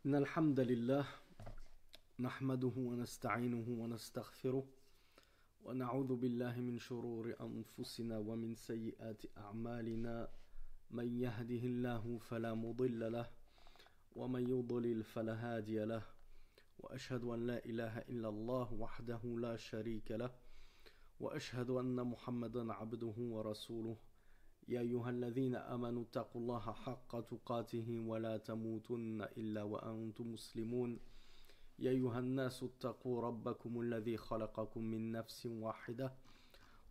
إن الحمد لله نحمده ونستعينه ونستغفره ونعوذ بالله من شرور أنفسنا ومن سيئات أعمالنا من يهده الله فلا مضل له ومن يضلل فلا هادي له وأشهد أن لا إله إلا الله وحده لا شريك له وأشهد أن محمدا عبده ورسوله يا أيها الذين آمنوا اتقوا الله حق تقاته ولا تموتن إلا وأنتم مسلمون يا أيها الناس اتقوا ربكم الذي خلقكم من نفس واحدة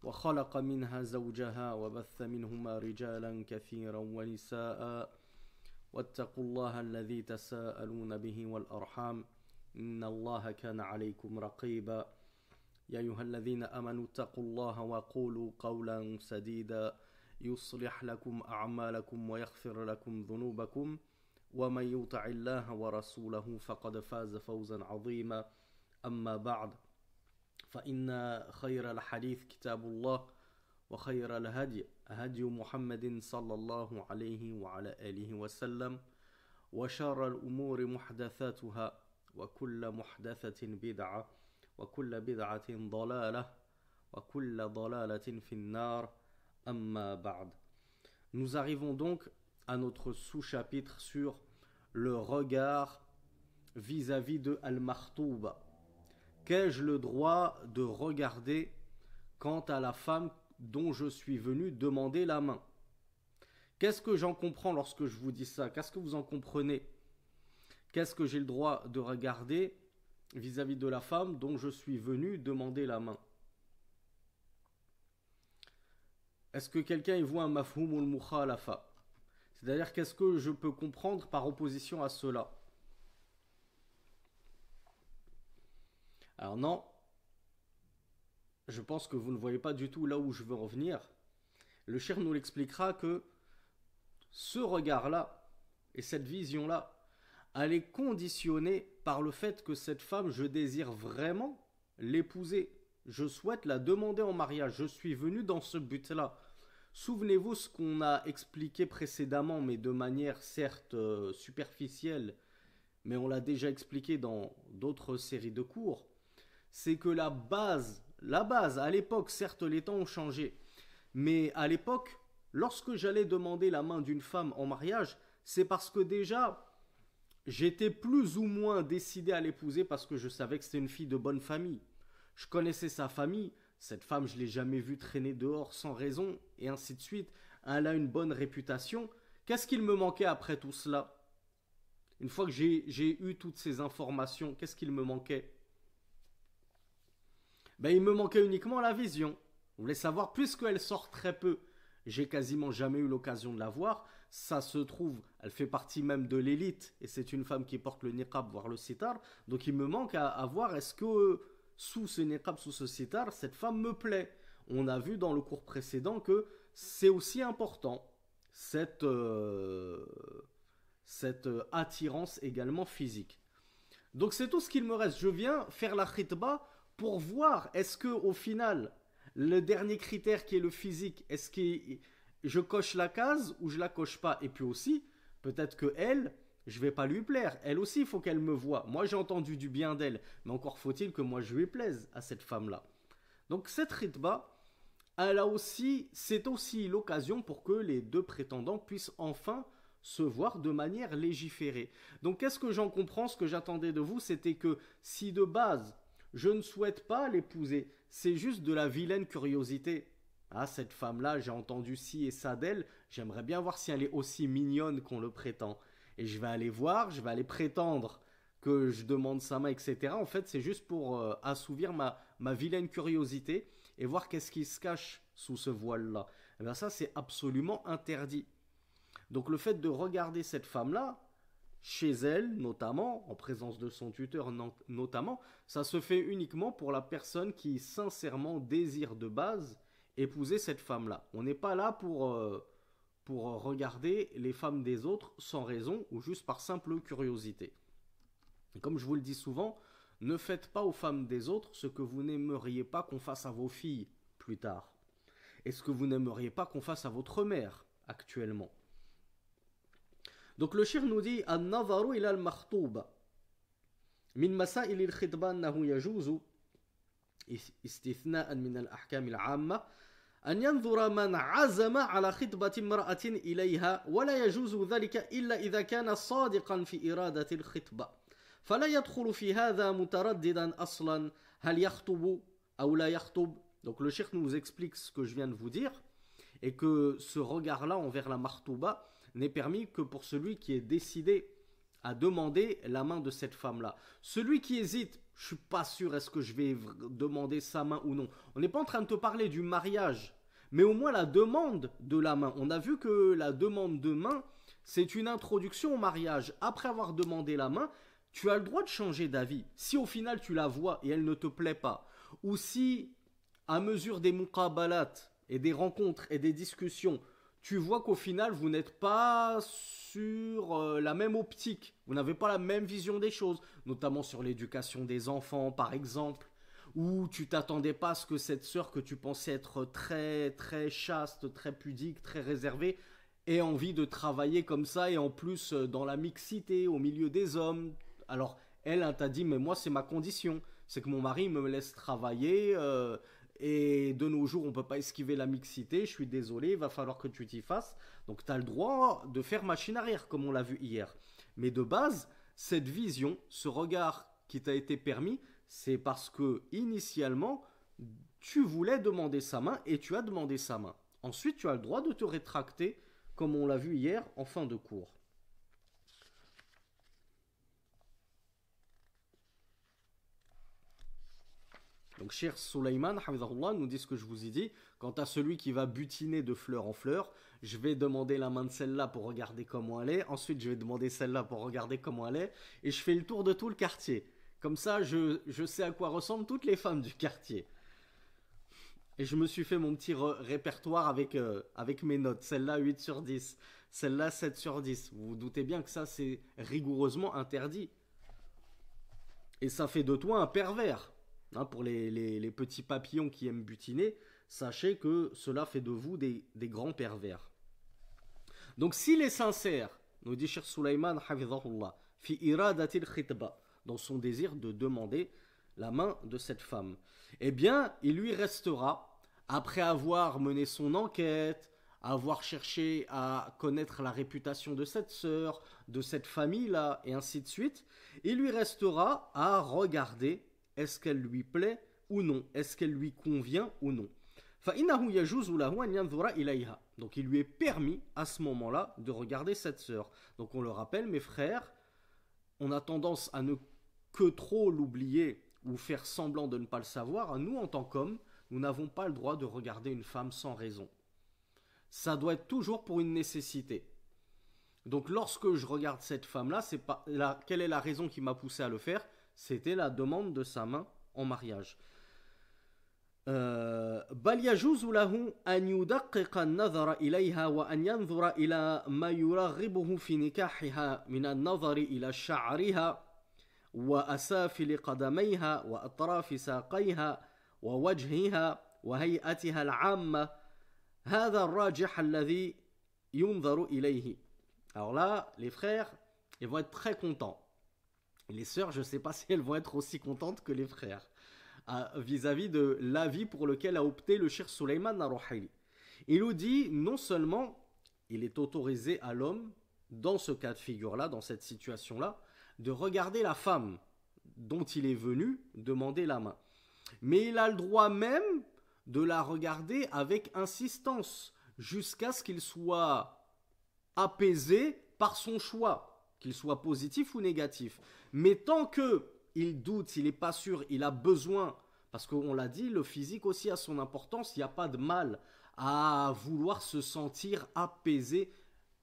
وخلق منها زوجها وبث منهما رجالا كثيرا ونساء واتقوا الله الذي تساءلون به والأرحام إن الله كان عليكم رقيبا يا أيها الذين آمنوا اتقوا الله وقولوا قولا سديدا يصلح لكم أعمالكم ويغفر لكم ذنوبكم ومن يطع الله ورسوله فقد فاز فوزا عظيما أما بعد فإن خير الحديث كتاب الله وخير الهدي هدي محمد صلى الله عليه وعلى آله وسلم وشر الأمور محدثاتها وكل محدثة بدعة وكل بدعة ضلالة وكل ضلالة في النار أما بعد. Nous arrivons donc à notre sous-chapitre sur le regard vis-à-vis de Al-Makhtouba. Qu'ai-je le droit de regarder quant à la femme dont je suis venu demander la main? Qu'est-ce que j'en comprends lorsque je vous dis ça? Qu'est-ce que vous en comprenez? Qu'est-ce que j'ai le droit de regarder vis-à-vis de la femme dont je suis venu demander la main? Est-ce que quelqu'un y voit un mafhoum al-mukhalafa? C'est-à-dire, qu'est-ce que je peux comprendre par opposition à cela? Alors non, je pense que vous ne voyez pas du tout là où je veux revenir. Le cheikh nous l'expliquera que ce regard-là et cette vision-là, elle est conditionnée par le fait que cette femme, je désire vraiment l'épouser. Je souhaite la demander en mariage. Je suis venu dans ce but-là. Souvenez-vous ce qu'on a expliqué précédemment, mais de manière certes superficielle, mais on l'a déjà expliqué dans d'autres séries de cours. C'est que la base, à l'époque, certes les temps ont changé, mais à l'époque, lorsque j'allais demander la main d'une femme en mariage, c'est parce que déjà, j'étais plus ou moins décidé à l'épouser parce que je savais que c'était une fille de bonne famille. Je connaissais sa famille, cette femme je ne l'ai jamais vue traîner dehors sans raison, et ainsi de suite. Elle a une bonne réputation. Qu'est-ce qu'il me manquait après tout cela? Une fois que j'ai eu toutes ces informations, qu'est-ce qu'il me manquait? Il me manquait uniquement la vision. Vous voulez savoir, puisqu'elle sort très peu, j'ai quasiment jamais eu l'occasion de la voir. Ça se trouve, elle fait partie même de l'élite, et c'est une femme qui porte le niqab, voire le sitar. Donc il me manque à voir, est-ce que sous ce niqab, sous ce sitar, cette femme me plaît? On a vu dans le cours précédent que c'est aussi important, cette attirance également physique. Donc c'est tout ce qu'il me reste. Je viens faire la khitba pour voir, est-ce que au final, le dernier critère qui est le physique, est-ce que je coche la case ou je la coche pas? Et puis aussi, peut-être que elle, je vais pas lui plaire. Elle aussi, il faut qu'elle me voie. Moi, j'ai entendu du bien d'elle, mais encore faut-il que moi je lui plaise à cette femme-là. Donc cette khitba, c'est aussi l'occasion pour que les deux prétendants puissent enfin se voir de manière légiférée. Donc qu'est-ce que j'en comprends? Ce que j'attendais de vous, c'était que si de base, je ne souhaite pas l'épouser, c'est juste de la vilaine curiosité. Ah, cette femme-là, j'ai entendu ci et ça d'elle, j'aimerais bien voir si elle est aussi mignonne qu'on le prétend. Et je vais aller voir, je vais aller prétendre que je demande sa main, etc. En fait, c'est juste pour assouvir ma vilaine curiosité et voir qu'est-ce qui se cache sous ce voile-là. Et bien ça, c'est absolument interdit. Donc le fait de regarder cette femme-là, chez elle notamment, en présence de son tuteur notamment, ça se fait uniquement pour la personne qui sincèrement désire de base épouser cette femme-là. On n'est pas là pour regarder les femmes des autres sans raison ou juste par simple curiosité. Et comme je vous le dis souvent, ne faites pas aux femmes des autres ce que vous n'aimeriez pas qu'on fasse à vos filles plus tard. Et ce que vous n'aimeriez pas qu'on fasse à votre mère actuellement. Donc le shir nous dit النظر إلى المخطوبة من مسائل الخطبة أنه يجوز استثناء من الأحكام العامة أن ينظر من عزم على خطبة امرأة إليها ولا يجوز ذلك إلا إذا كان صادقا في إرادة الخطبة فلا يدخل في هذا مترددا أصلا هل يخطب أو لا يخطب. Donc le cheikh nous explique ce que je viens de vous dire et que ce regard-là envers la martouba n'est permis que pour celui qui est décidé à demander la main de cette femme-là. Celui qui hésite, je ne suis pas sûr, est-ce que je vais demander sa main ou non. On n'est pas en train de te parler du mariage, mais au moins la demande de la main. On a vu que la demande de main, c'est une introduction au mariage. Après avoir demandé la main, tu as le droit de changer d'avis. Si au final tu la vois et elle ne te plaît pas, ou si à mesure des muqabalat et des rencontres et des discussions, tu vois qu'au final vous n'êtes pas sur la même optique, vous n'avez pas la même vision des choses, notamment sur l'éducation des enfants par exemple, ou tu t'attendais pas à ce que cette sœur que tu pensais être très très chaste, très pudique, très réservée, ait envie de travailler comme ça et en plus dans la mixité, au milieu des hommes. Alors elle t'a dit mais moi c'est ma condition, c'est que mon mari me laisse travailler et de nos jours on ne peut pas esquiver la mixité, je suis désolé, il va falloir que tu t'y fasses. Donc tu as le droit de faire machine arrière comme on l'a vu hier. Mais de base, cette vision, ce regard qui t'a été permis, c'est parce que initialement tu voulais demander sa main et tu as demandé sa main. Ensuite tu as le droit de te rétracter comme on l'a vu hier en fin de cours. Donc, cher Souleyman, nous dit ce que je vous ai dit. Quant à celui qui va butiner de fleur en fleur, je vais demander la main de celle-là pour regarder comment elle est. Ensuite, je vais demander celle-là pour regarder comment elle est. Et je fais le tour de tout le quartier. Comme ça, je sais à quoi ressemblent toutes les femmes du quartier. Et je me suis fait mon petit répertoire avec mes notes. Celle-là, 8 sur 10. Celle-là, 7 sur 10. Vous vous doutez bien que ça, c'est rigoureusement interdit. Et ça fait de toi un pervers. Hein, pour les petits papillons qui aiment butiner, sachez que cela fait de vous des grands pervers. Donc s'il est sincère, nous dit Cheikh Souleyman hafidhahullah, fi iradatil khitba, dans son désir de demander la main de cette femme, eh bien il lui restera, après avoir mené son enquête, avoir cherché à connaître la réputation de cette sœur, de cette famille-là, et ainsi de suite, il lui restera à regarder est-ce qu'elle lui plaît ou non, est-ce qu'elle lui convient ou non. Donc il lui est permis à ce moment-là de regarder cette sœur. Donc on le rappelle, mes frères, on a tendance à ne que trop l'oublier ou faire semblant de ne pas le savoir. Nous, en tant qu'hommes, nous n'avons pas le droit de regarder une femme sans raison. Ça doit être toujours pour une nécessité. Donc lorsque je regarde cette femme-là, quelle est la raison qui m'a poussé à le faire ? C'était la demande de sa main en mariage. بل يجوز له أن يدقق النظر إليها وأن ينظر إلى ما يرغبه في نكاحها من النظر إلى شعرها وأسافل قدميها وأطراف ساقيها ووجهها وهيئتها العامة هذا الراجح الذي ينظر إليه. Alors là, les frères, ils vont être très contents. Les sœurs, je ne sais pas si elles vont être aussi contentes que les frères vis-à-vis de l'avis pour lequel a opté le Cheikh Souleyman Ar-Ruhaili. Il nous dit, non seulement il est autorisé à l'homme, dans ce cas de figure-là, dans cette situation-là, de regarder la femme dont il est venu demander la main. Mais il a le droit même de la regarder avec insistance, jusqu'à ce qu'il soit apaisé par son choix, qu'il soit positif ou négatif. Mais tant qu'il doute, il n'est pas sûr, il a besoin, parce qu'on l'a dit, le physique aussi a son importance, il n'y a pas de mal à vouloir se sentir apaisé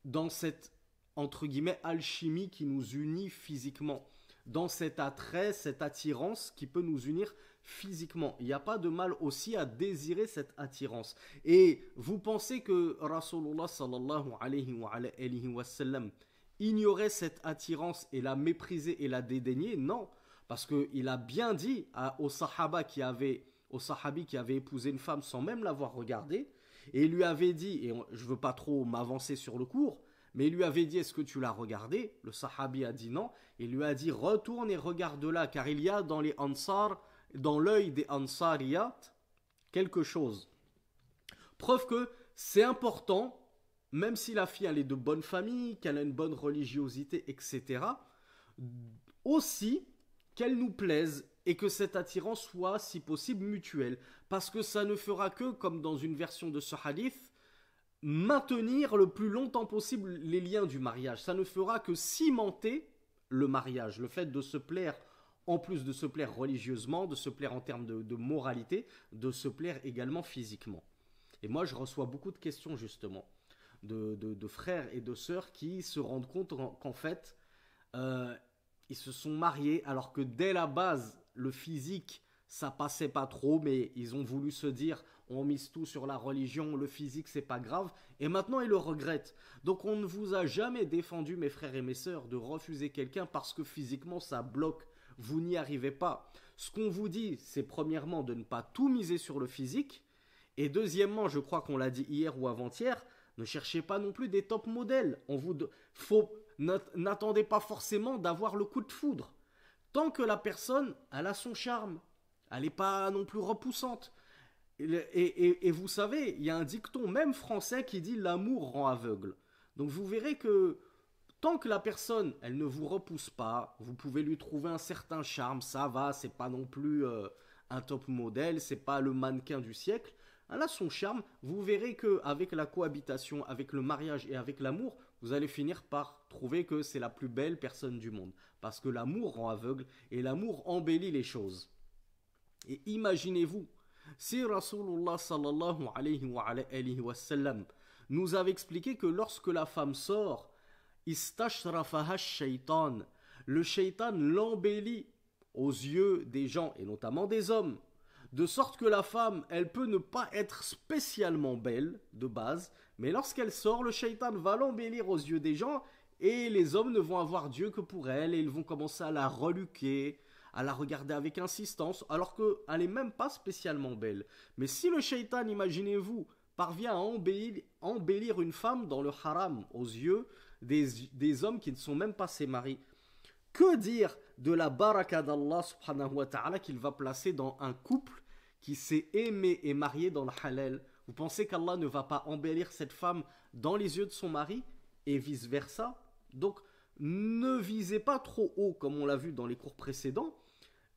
dans cette, entre guillemets, alchimie qui nous unit physiquement, dans cet attrait, cette attirance qui peut nous unir physiquement. Il n'y a pas de mal aussi à désirer cette attirance. Et vous pensez que Rasulullah sallallahu alayhi wa sallam ignorait cette attirance et la mépriser et la dédaigner? Non, parce qu'il a bien dit au sahabi qui avait épousé une femme sans même l'avoir regardée, et il lui avait dit, et je ne veux pas trop m'avancer sur le cours, Mais il lui avait dit, est-ce que tu l'as regardé? Le sahabi a dit non. Il lui a dit, retourne et regarde-la, car il y a dans les Ansar, dans l'œil des Ansariyat, quelque chose. Preuve que c'est important, même si la fille elle est de bonne famille, qu'elle a une bonne religiosité, etc., aussi qu'elle nous plaise et que cette attirance soit, si possible, mutuelle. Parce que ça ne fera que, comme dans une version de ce hadith, maintenir le plus longtemps possible les liens du mariage. Ça ne fera que cimenter le mariage, le fait de se plaire, en plus de se plaire religieusement, de se plaire en termes de moralité, de se plaire également physiquement. Et moi, je reçois beaucoup de questions, justement, de frères et de sœurs qui se rendent compte qu'en fait, ils se sont mariés alors que dès la base, le physique, ça passait pas trop, mais ils ont voulu se dire, on mise tout sur la religion, le physique, c'est pas grave, et maintenant ils le regrettent. Donc on ne vous a jamais défendu, mes frères et mes sœurs, de refuser quelqu'un parce que physiquement ça bloque, vous n'y arrivez pas. Ce qu'on vous dit, c'est premièrement de ne pas tout miser sur le physique, et deuxièmement, je crois qu'on l'a dit hier ou avant-hier, ne cherchez pas non plus des top modèles. N'attendez pas forcément d'avoir le coup de foudre. Tant que la personne, elle a son charme, elle n'est pas non plus repoussante. Et vous savez, il y a un dicton même français qui dit l'amour rend aveugle. Donc vous verrez que tant que la personne, elle ne vous repousse pas, vous pouvez lui trouver un certain charme, ça va, c'est pas non plus un top modèle, c'est pas le mannequin du siècle. Elle a son charme, vous verrez qu'avec la cohabitation, avec le mariage et avec l'amour, vous allez finir par trouver que c'est la plus belle personne du monde. Parce que l'amour rend aveugle et l'amour embellit les choses. Et imaginez-vous, si Rasulullah sallallahu alayhi wa sallam nous avait expliqué que lorsque la femme sort, istashrafaha shaitan, le shaitan l'embellit aux yeux des gens et notamment des hommes. De sorte que la femme, elle peut ne pas être spécialement belle de base, mais lorsqu'elle sort, le shaitan va l'embellir aux yeux des gens et les hommes ne vont avoir Dieu que pour elle et ils vont commencer à la reluquer, à la regarder avec insistance, alors qu'elle n'est même pas spécialement belle. Mais si le shaitan, imaginez-vous, parvient à embellir une femme dans le haram aux yeux des hommes qui ne sont même pas ses maris, que dire de la baraka d'Allah subhanahu wa ta'ala qu'il va placer dans un couple qui s'est aimé et marié dans le halal? Vous pensez qu'Allah ne va pas embellir cette femme dans les yeux de son mari et vice versa? Donc ne visez pas trop haut comme on l'a vu dans les cours précédents,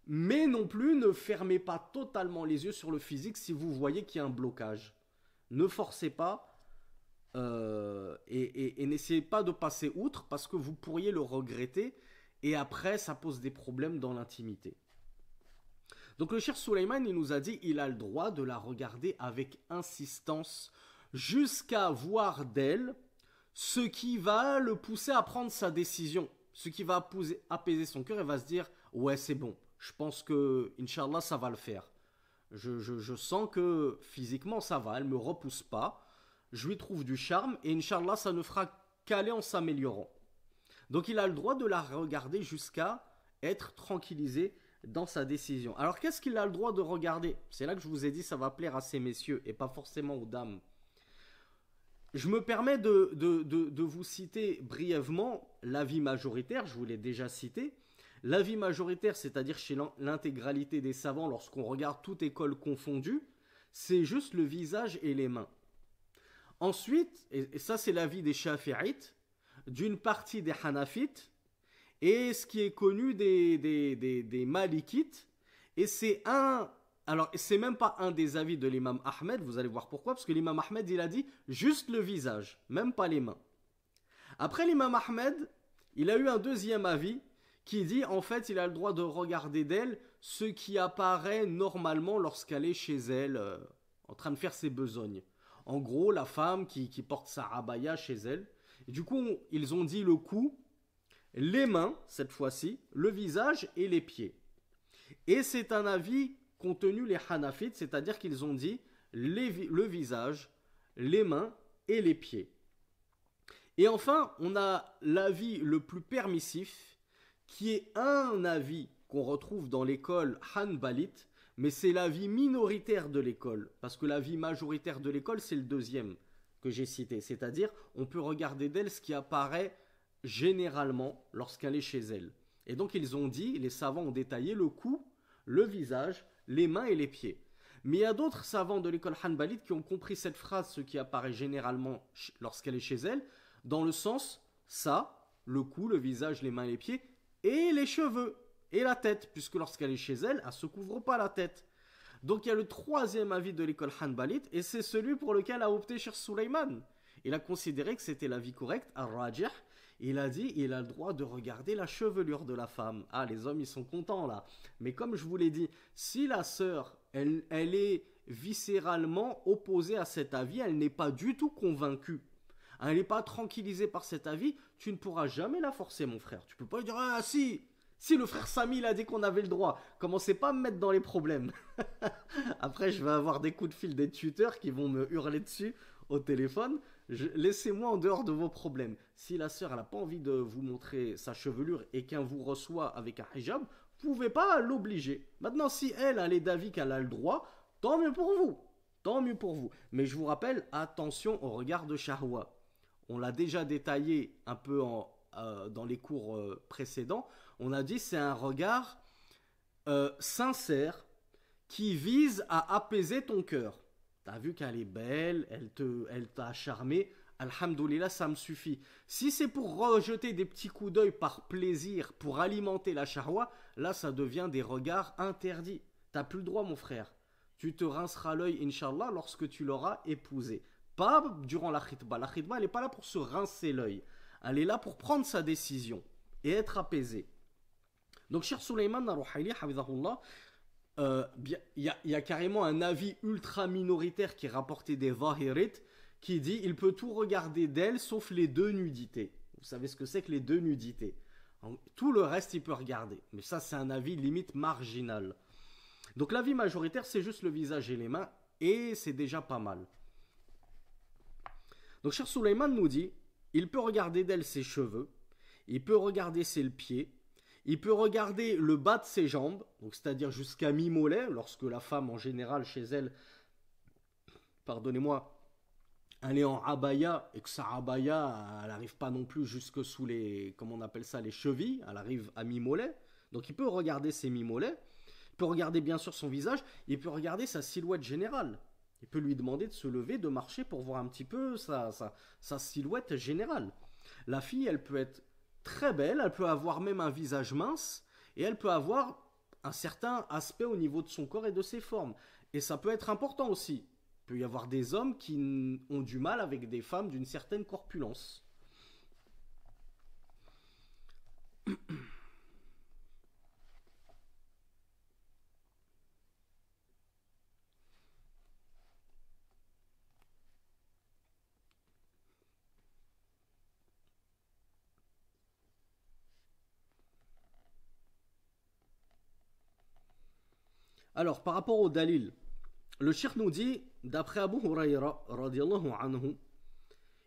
mais non plus ne fermez pas totalement les yeux sur le physique si vous voyez qu'il y a un blocage. Ne forcez pas et n'essayez pas de passer outre parce que vous pourriez le regretter et après ça pose des problèmes dans l'intimité. Donc le cheikh Suleiman, il nous a dit il a le droit de la regarder avec insistance jusqu'à voir d'elle ce qui va le pousser à prendre sa décision, ce qui va apaiser son cœur et va se dire ouais c'est bon, je pense que Inch'Allah ça va le faire. Je sens que physiquement ça va, elle me repousse pas, je lui trouve du charme et Inch'Allah ça ne fera qu'aller en s'améliorant. Donc il a le droit de la regarder jusqu'à être tranquillisé dans sa décision. Alors qu'est-ce qu'il a le droit de regarder? C'est là que je vous ai dit ça va plaire à ces messieurs et pas forcément aux dames. Je me permets de vous citer brièvement l'avis majoritaire, je vous l'ai déjà cité. L'avis majoritaire, c'est-à-dire chez l'intégralité des savants, lorsqu'on regarde toute école confondue, c'est juste le visage et les mains. Ensuite, et ça c'est l'avis des Shafi'ites, d'une partie des Hanafites, et ce qui est connu des Malikites, et c'est même pas un des avis de l'imam Ahmed, vous allez voir pourquoi, parce que l'imam Ahmed il a dit juste le visage, même pas les mains. Après l'imam Ahmed, il a eu un deuxième avis, qui dit en fait il a le droit de regarder d'elle ce qui apparaît normalement lorsqu'elle est chez elle, en train de faire ses besognes. En gros, la femme qui porte sa abaya chez elle. Et du coup, ils ont dit le cou, les mains, cette fois-ci, le visage et les pieds. Et c'est un avis qu'ont tenu les Hanafites, c'est-à-dire qu'ils ont dit le visage, les mains et les pieds. Et enfin, on a l'avis le plus permissif, qui est un avis qu'on retrouve dans l'école Hanbalite, mais c'est l'avis minoritaire de l'école, parce que l'avis majoritaire de l'école, c'est le deuxième. que j'ai cité. C'est-à-dire, on peut regarder d'elle ce qui apparaît généralement lorsqu'elle est chez elle. Et donc, ils ont dit, les savants ont détaillé le cou, le visage, les mains et les pieds. Mais il y a d'autres savants de l'école hanbalite qui ont compris cette phrase, ce qui apparaît généralement lorsqu'elle est chez elle, dans le sens, ça, le cou, le visage, les mains et les pieds, et les cheveux, et la tête, puisque lorsqu'elle est chez elle, elle ne se couvre pas la tête. Donc il y a le troisième avis de l'école hanbalite, et c'est celui pour lequel a opté Cheikh Sulaiman. Il a considéré que c'était l'avis correct, al-rajih. Il a dit, il a le droit de regarder la chevelure de la femme. Ah, les hommes, ils sont contents là. Mais comme je vous l'ai dit, si la sœur, elle est viscéralement opposée à cet avis, elle n'est pas du tout convaincue, elle n'est pas tranquillisée par cet avis, tu ne pourras jamais la forcer, mon frère. Tu peux pas lui dire, ah si le frère Samy, il a dit qu'on avait le droit. Commencez pas à me mettre dans les problèmes. Après, je vais avoir des coups de fil des tuteurs qui vont me hurler dessus au téléphone. Laissez-moi en dehors de vos problèmes. Si la sœur n'a pas envie de vous montrer sa chevelure et qu'elle vous reçoit avec un hijab, vous ne pouvez pas l'obliger. Maintenant, si elle est d'avis qu'elle a le droit, tant mieux pour vous. Tant mieux pour vous. Mais je vous rappelle, attention au regard de shahwa. On l'a déjà détaillé un peu dans les cours précédents. On a dit c'est un regard sincère qui vise à apaiser ton cœur. T'as vu qu'elle est belle, elle t'a charmé, alhamdoulilah, ça me suffit. Si c'est pour rejeter des petits coups d'œil par plaisir, pour alimenter la shahwa, là ça devient des regards interdits. T'as plus le droit, mon frère. Tu te rinceras l'œil, inshallah, lorsque tu l'auras épousée. Pas durant la khitba. La khitba, elle n'est pas là pour se rincer l'œil. Elle est là pour prendre sa décision et être apaisée. Donc, Cheikh Sulaiman Narouhaili, Hafidhahullah, il y a carrément un avis ultra minoritaire qui est rapporté des Zahirites qui dit il peut tout regarder d'elle sauf les deux nudités. Vous savez ce que c'est que les deux nudités. Tout le reste, il peut regarder. Mais ça, c'est un avis limite marginal. Donc, l'avis majoritaire, c'est juste le visage et les mains et c'est déjà pas mal. Donc, Cheikh Sulaiman nous dit il peut regarder d'elle ses cheveux, il peut regarder ses pieds, il peut regarder le bas de ses jambes, donc c'est-à-dire jusqu'à mi-mollet, lorsque la femme en général chez elle, pardonnez-moi, elle est en abaya et que sa abaya, elle n'arrive pas non plus jusque sous les, comment on appelle ça, les chevilles, elle arrive à mi-mollet, donc il peut regarder ses mi-mollets, il peut regarder bien sûr son visage, il peut regarder sa silhouette générale. Il peut lui demander de se lever, de marcher pour voir un petit peu sa silhouette générale. La fille, elle peut être très belle, elle peut avoir même un visage mince et elle peut avoir un certain aspect au niveau de son corps et de ses formes. Et ça peut être important aussi. Il peut y avoir des hommes qui ont du mal avec des femmes d'une certaine corpulence. Alors, par rapport au dalil, le cheikh nous dit, d'après Abu Hurayra, radiyallahu anhu,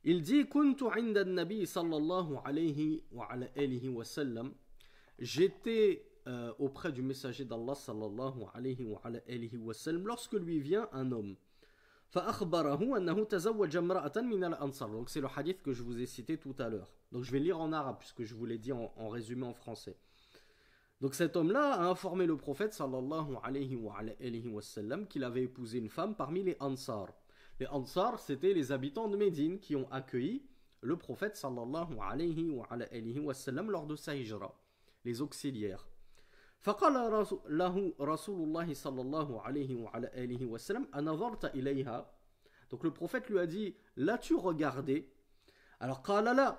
il dit Kuntu inda nabi sallallahu alayhi wa ala alihi wa sallam. J'étais auprès du messager d'Allah sallallahu alayhi wa ala alihi wa sallam lorsque lui vient un homme. فأخبره أنه تزوج امرأة من الأنصار. Donc c'est le hadith que je vous ai cité tout à l'heure. Donc je vais lire en arabe puisque je vous l'ai dit en résumé en français. Donc cet homme-là a informé le prophète sallallahu alayhi wa sallam qu'il avait épousé une femme parmi les Ansar. Les Ansar, c'était les habitants de Médine qui ont accueilli le prophète sallallahu alayhi wa sallam lors de sa hijra, les auxiliaires. فقال له رسول الله صلى الله عليه وسلم أنظرت إليها. Donc le prophète lui a dit, l'as-tu regardé? Alors قال لا.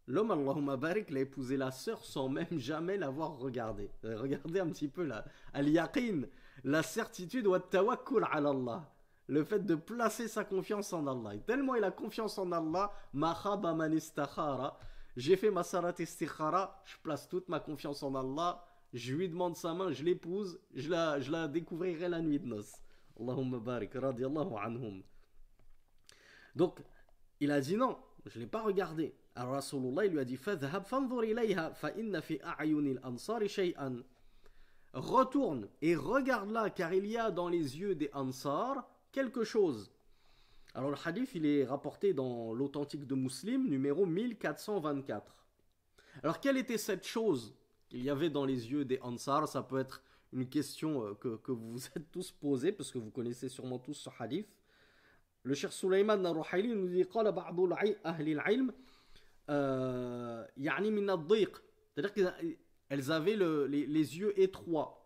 L'homme, Allahumma barik, l'a épousé la sœur sans même jamais l'avoir regardé. Regardez un petit peu là. Al-yaqin, la certitude, wa tawakkul ala Allah. Le fait de placer sa confiance en Allah. Et tellement il a confiance en Allah, ma khaba man istakhara. J'ai fait ma salat istikhara, je place toute ma confiance en Allah, je lui demande sa main, je l'épouse, je la découvrirai la nuit de noces. Allahumma barik, radiyallahu anhum. Donc, il a dit non, je ne l'ai pas regardé. Alors Rasulullah il lui a dit فَذْهَبْ فَانْظُرْ إِلَيْهَا فَإِنَّ فِي أَعْيُنِ الْأَنصَارِ شَيْئًا. Retourne et regarde-la car il y a dans les yeux des Ansar quelque chose. Alors le hadith, il est rapporté dans l'authentique de Muslim, numéro 1424. Alors quelle était cette chose qu'il y avait dans les yeux des Ansar? Ça peut être une question que vous vous êtes tous posée, parce que vous connaissez sûrement tous ce hadith. Le Cheikh Sulaiman Narouhaili nous dit قال بعض أهل العلم يعني من الضيق, c'est-à-dire qu'elles avaient les yeux étroits.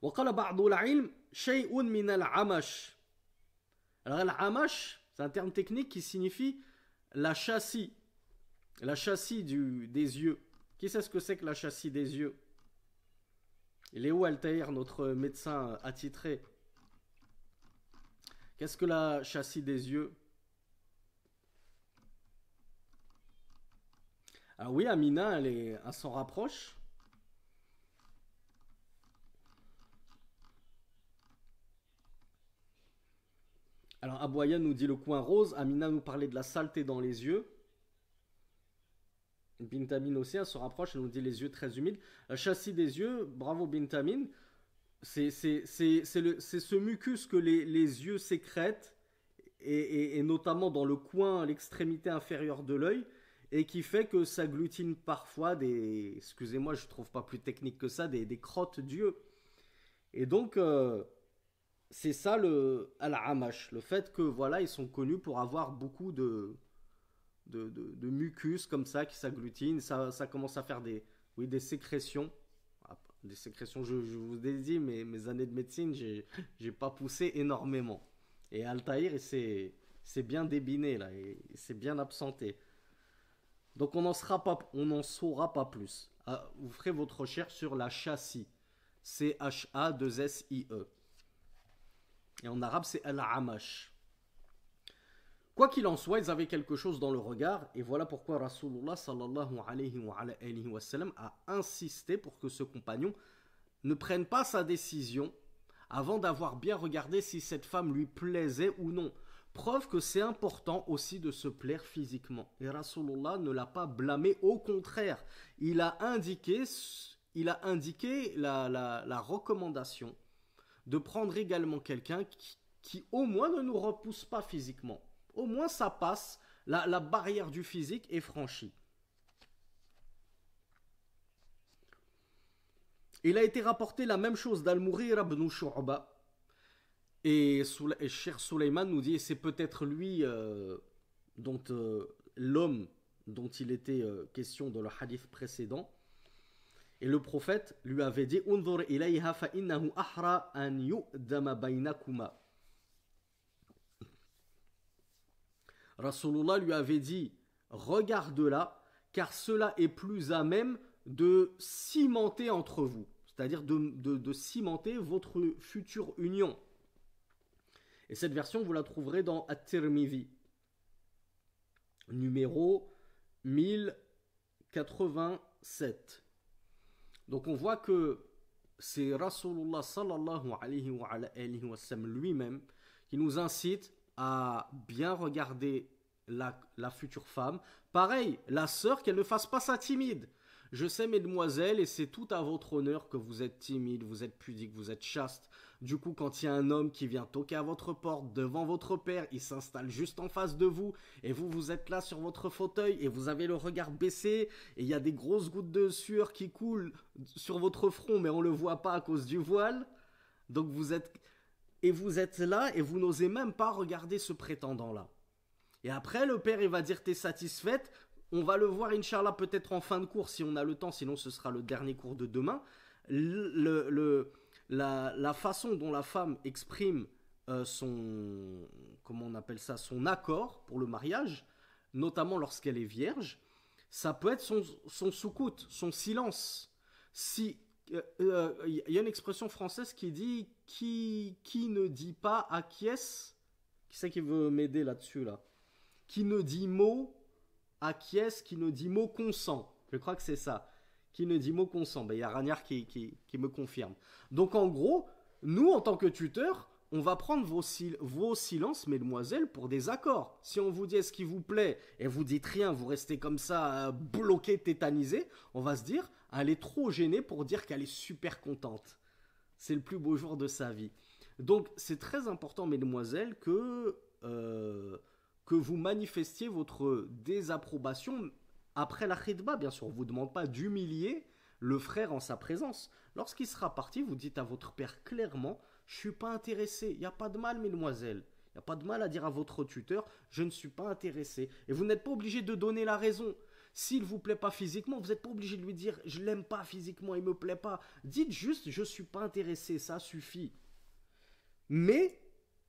وقال بعض العلم شيء من العمش. Alors l'amash, c'est un terme technique qui signifie la châssis des yeux. Qui sait ce que c'est que la châssis des yeux? Il est où Altaïr, notre médecin attitré? Qu'est-ce que la châssis des yeux? Ah oui, Amina, elle s'en rapproche. Alors Abouaya nous dit le coin rose, Amina nous parlait de la saleté dans les yeux. Bintamin aussi, elle se rapproche, elle nous dit les yeux très humides. La châssis des yeux, bravo Bintamin, c'est ce mucus que les yeux sécrètent, et notamment dans le coin, l'extrémité inférieure de l'œil, et qui fait que ça agglutine parfois des, excusez-moi, je ne trouve pas plus technique que ça, des crottes d'yeux. Et donc, c'est ça le al-amash, le fait que voilà, ils sont connus pour avoir beaucoup de mucus comme ça qui s'agglutinent, ça commence à faire des sécrétions. Des sécrétions, je vous ai dit, mes années de médecine, j'ai pas poussé énormément. Et Altaïr, c'est bien débiné là, et c'est bien absenté. Donc on n'en saura pas plus. Vous ferez votre recherche sur la châssis. C-H-A-2-S-I-E. Et en arabe, c'est al-amash. Quoi qu'il en soit, ils avaient quelque chose dans le regard, et voilà pourquoi Rasulullah sallallahu alayhi wa sallam a insisté pour que ce compagnon ne prenne pas sa décision avant d'avoir bien regardé si cette femme lui plaisait ou non. Preuve que c'est important aussi de se plaire physiquement. Et Rasulullah ne l'a pas blâmé, au contraire, il a indiqué la recommandation de prendre également quelqu'un qui au moins ne nous repousse pas physiquement. Au moins ça passe, la barrière du physique est franchie. Il a été rapporté la même chose d'Al-Mughira ibn Shu'ba. Et Cheikh Sulaiman nous dit, c'est peut-être lui l'homme dont il était question dans le hadith précédent. Et le prophète lui avait dit Unzur ilayha fa innahu ahra an yu'dama baynakuma. Rasulullah lui avait dit regarde-la, car cela est plus à même de cimenter entre vous, c'est-à-dire de cimenter votre future union. Et cette version, vous la trouverez dans At-Tirmidhi, numéro 1087. Donc on voit que c'est Rasulullah sallallahu alayhi wa sallam lui-même qui nous incite à bien regarder la future femme. Pareil, la sœur, qu'elle ne fasse pas ça timide. Je sais, mesdemoiselles, et c'est tout à votre honneur que vous êtes timide, vous êtes pudique, vous êtes chaste. Du coup, quand il y a un homme qui vient toquer à votre porte devant votre père, il s'installe juste en face de vous, et vous êtes là sur votre fauteuil, et vous avez le regard baissé, et il y a des grosses gouttes de sueur qui coulent sur votre front, mais on ne le voit pas à cause du voile. Donc vous êtes là, et vous n'osez même pas regarder ce prétendant-là. Et après, le père, il va dire, t'es satisfaite? On va le voir, Inch'Allah, peut-être en fin de cours, si on a le temps, sinon ce sera le dernier cours de demain. La façon dont la femme exprime son accord pour le mariage, notamment lorsqu'elle est vierge, ça peut être son soukout, son silence. Si y a une expression française qui dit qui ne dit pas acquiesce. Qui c'est qui veut m'aider là-dessus là? Qui ne dit mot acquiesce, qui ne dit mot consent. Je crois que c'est ça. Qui ne dit mot consent. Ben, y a Ragnard qui me confirme. Donc en gros, nous en tant que tuteurs, on va prendre vos silences, mesdemoiselles, pour des accords. Si on vous dit est-ce qu'il vous plaît et vous dites rien, vous restez comme ça bloqué, tétanisé, on va se dire elle est trop gênée pour dire qu'elle est super contente. C'est le plus beau jour de sa vie. Donc c'est très important, mesdemoiselles, que que vous manifestiez votre désapprobation après la khidba, bien sûr. On ne vous demande pas d'humilier le frère en sa présence. Lorsqu'il sera parti, vous dites à votre père clairement, je ne suis pas intéressé, il n'y a pas de mal, mesdemoiselles. Il n'y a pas de mal à dire à votre tuteur, je ne suis pas intéressé. Et vous n'êtes pas obligé de donner la raison. S'il ne vous plaît pas physiquement, vous n'êtes pas obligé de lui dire, je l'aime pas physiquement, il ne me plaît pas. Dites juste, je ne suis pas intéressé, ça suffit. Mais,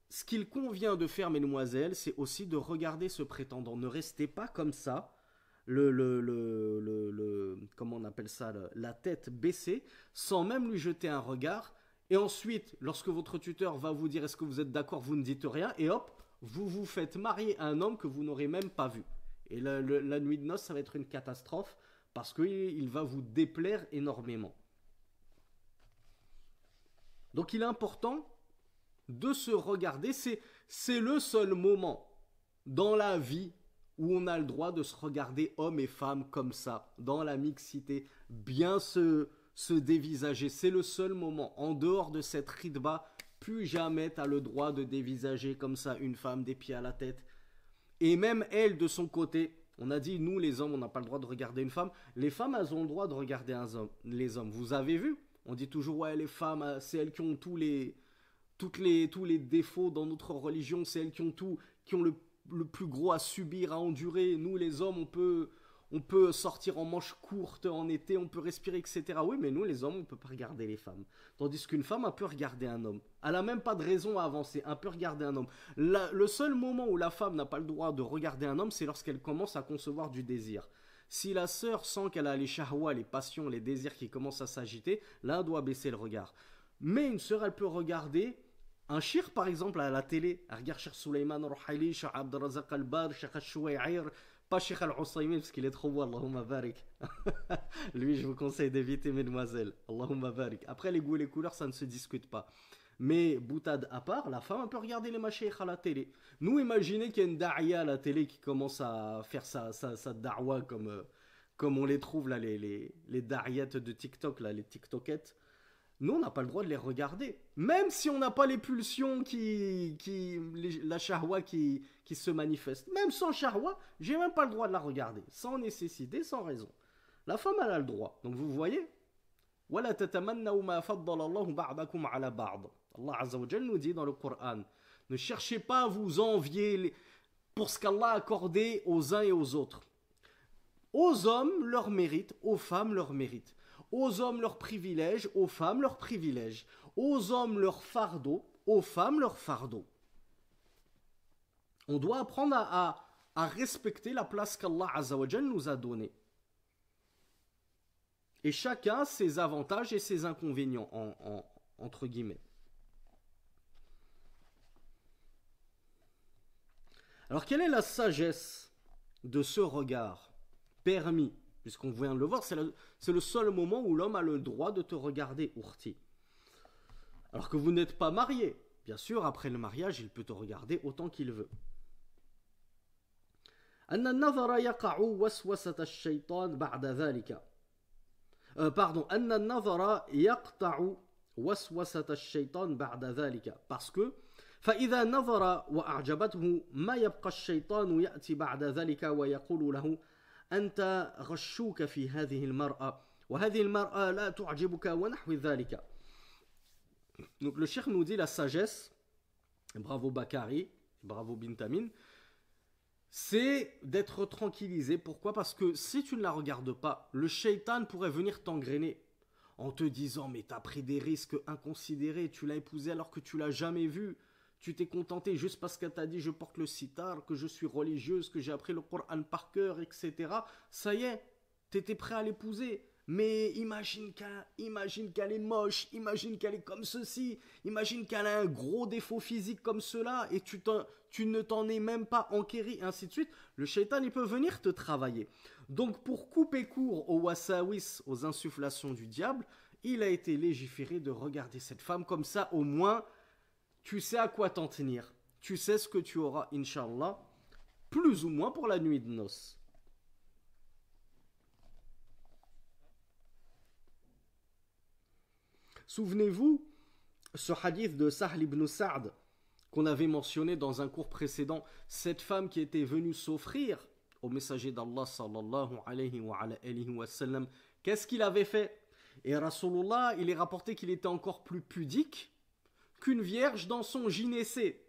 ce qu'il convient de faire, mesdemoiselles, c'est aussi de regarder ce prétendant. Ne restez pas comme ça, comment on appelle ça, la tête baissée, sans même lui jeter un regard. Et ensuite, lorsque votre tuteur va vous dire est-ce que vous êtes d'accord, vous ne dites rien, et hop, vous vous faites marier à un homme que vous n'aurez même pas vu. Et la nuit de noces, ça va être une catastrophe, parce qu'il va vous déplaire énormément. Donc il est important de se regarder, c'est le seul moment dans la vie où on a le droit de se regarder hommes et femmes comme ça, dans la mixité, bien se dévisager. C'est le seul moment. En dehors de cette khidba, plus jamais tu as le droit de dévisager comme ça une femme des pieds à la tête. Et même elle, de son côté, on a dit, nous les hommes, on n'a pas le droit de regarder une femme. Les femmes, elles ont le droit de regarder les hommes. Vous avez vu? On dit toujours, ouais, les femmes, c'est elles qui ont tous les défauts dans notre religion, c'est elles qui ont le plus gros à subir, à endurer. Nous, les hommes, on peut sortir en manches courtes en été, on peut respirer, etc. Oui, mais nous, les hommes, on ne peut pas regarder les femmes. Tandis qu'une femme, elle peut regarder un homme. Elle n'a même pas de raison à avancer, elle peut regarder un homme. Le seul moment où la femme n'a pas le droit de regarder un homme, c'est lorsqu'elle commence à concevoir du désir. Si la sœur sent qu'elle a les shahwa, les passions, les désirs qui commencent à s'agiter, là, elle doit baisser le regard. Mais une sœur, elle peut regarder un shir, par exemple, à la télé. Elle regarde Cheikh Souleymane Rouhaili, Cheikh Abdelrazak Al-Badr, Cheikh Al-Chouaïr, pas Cheikh Al-Husaymin, parce qu'il est trop beau, Allahumma barik. Lui, je vous conseille d'éviter, mesdemoiselles. Allahumma barik. Après, les goûts et les couleurs, ça ne se discute pas. Mais, boutade à part, la femme peut regarder les mashaykh à la télé. Nous, imaginez qu'il y a une da'ia à la télé qui commence à faire sa da'wa comme on les trouve, là, les da'iettes de TikTok, là, les TikTokettes. Nous, on n'a pas le droit de les regarder. Même si on n'a pas les pulsions la shahwa qui se manifeste. Même sans shahwa, j'ai même pas le droit de la regarder. Sans nécessité, sans raison. La femme, elle a le droit. Donc vous voyez, وَلَا تَتَمَنَّوْا مَا فَضَّلَ اللَّهُ بَعْضَكُمْ عَلَى بَعْضٍ. Allah Azza wa Jal nous dit dans le Coran, ne cherchez pas à vous envier pour ce qu'Allah a accordé aux uns et aux autres. Aux hommes, leur mérite, aux femmes, leur mérite. Aux hommes, leurs privilèges, aux femmes, leurs privilèges. Aux hommes, leur fardeau, aux femmes, leur fardeau. On doit apprendre à respecter la place qu'Allah Azza wa Jal nous a donnée. Et chacun ses avantages et ses inconvénients, entre guillemets. Alors, quelle est la sagesse de ce regard permis? Puisqu'on vient de le voir, c'est le seul moment où l'homme a le droit de te regarder, ourti. Alors que vous n'êtes pas marié. Bien sûr, après le mariage, il peut te regarder autant qu'il veut. أن النظر يقع وسوسة الشيطان بعد ذلك. أن النظر يقطع وسوسة الشيطان بعد ذلك. Parce que فإذا نظر وأعجبته ما يبقى الشيطان يأتي بعد ذلك ويقول له أنت غشوك في هذه المرأة وهذه المرأة لا تعجبك ونحو ذلك. Donc le cheikh nous dit la sagesse, bravo Bakari, bravo Bintamin, c'est d'être tranquillisé. Pourquoi? Parce que si tu ne la regardes pas, le shaitan pourrait venir t'engrainer en te disant mais t'as pris des risques inconsidérés, tu l'as épousée alors que tu l'as jamais vue. Tu t'es contenté juste parce qu'elle t'a dit je porte le sitar, que je suis religieuse, que j'ai appris le Coran par cœur, etc. Ça y est, t'étais prêt à l'épouser. Mais imagine qu'elle est moche, imagine qu'elle est comme ceci, imagine qu'elle a un gros défaut physique comme cela et tu ne t'en es même pas enquéri, et ainsi de suite. Le shaitan, il peut venir te travailler. Donc pour couper court aux wasawis, aux insufflations du diable, il a été légiféré de regarder cette femme comme ça, au moins tu sais à quoi t'en tenir. Tu sais ce que tu auras, Inch'Allah, plus ou moins pour la nuit de noces. Souvenez-vous, ce hadith de Sahl ibn Sa'd, qu'on avait mentionné dans un cours précédent, cette femme qui était venue s'offrir au messager d'Allah sallallahu alayhi wa sallam, qu'est-ce qu'il avait fait? Et Rasulullah, il est rapporté qu'il était encore plus pudique qu'une vierge dans son gynécée.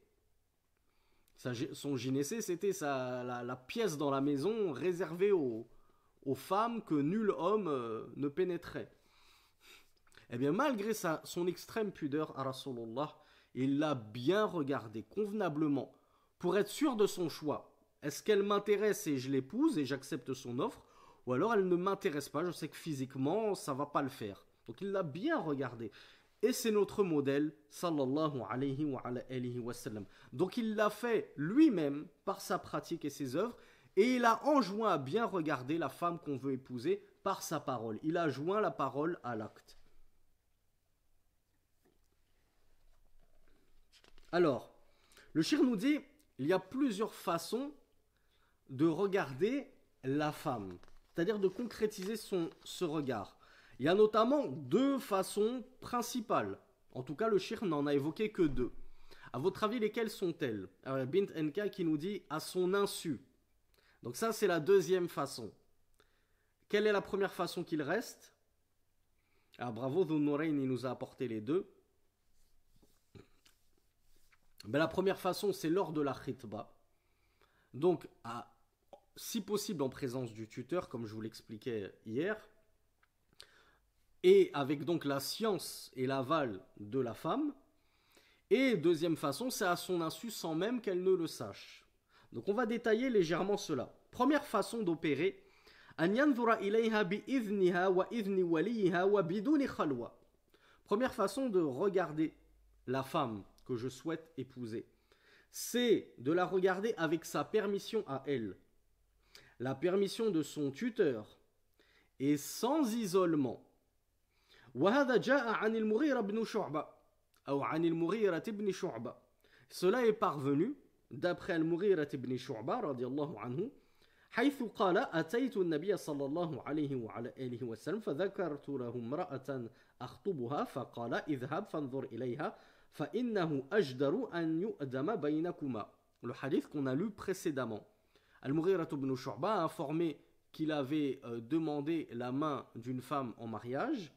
Son gynécée, c'était la pièce dans la maison réservée aux femmes que nul homme ne pénétrait. Eh bien, malgré son extrême pudeur à Rasulullah, il l'a bien regardée convenablement pour être sûr de son choix. Est-ce qu'elle m'intéresse et je l'épouse et j'accepte son offre, ou alors elle ne m'intéresse pas, je sais que physiquement ça va pas le faire. Donc il l'a bien regardée. Et c'est notre modèle, sallallahu alayhi wa sallam. Donc il l'a fait lui-même par sa pratique et ses œuvres, et il a enjoint à bien regarder la femme qu'on veut épouser par sa parole. Il a joint la parole à l'acte. Alors, le shir nous dit, il y a plusieurs façons de regarder la femme, c'est-à-dire de concrétiser ce regard. Il y a notamment deux façons principales. En tout cas, le shir n'en a évoqué que deux. À votre avis, lesquelles sont-elles? Bint Enka qui nous dit à son insu. Donc ça, c'est la deuxième façon. Quelle est la première façon qu'il reste? Ah, bravo, Dhun Nurayn, il nous a apporté les deux. Ben, la première façon, c'est lors de la khitba. Donc, si possible en présence du tuteur, comme je vous l'expliquais hier, et avec donc la science et l'aval de la femme. Et deuxième façon, c'est à son insu sans même qu'elle ne le sache. Donc on va détailler légèrement cela. Première façon d'opérer, première façon de regarder la femme que je souhaite épouser, c'est de la regarder avec sa permission à elle, la permission de son tuteur, et sans isolement. وهذا جاء عن المغيرة بن شعبة أو عن المغيرة بن شعبة. Cela est parvenu d'après المغيرة بن شعبة رضي الله عنه حيث قال أتيت النبي صلى الله عليه وعلى آله وسلم فذكرت له امرأة أخطبها فقال اذهب فانظر إليها فإنه أجدر أن يؤدم بينكما. Le hadith qu'on a lu précédemment. Al-Mughira ibn Shu'ba a informé qu'il avait demandé la main d'une femme en mariage.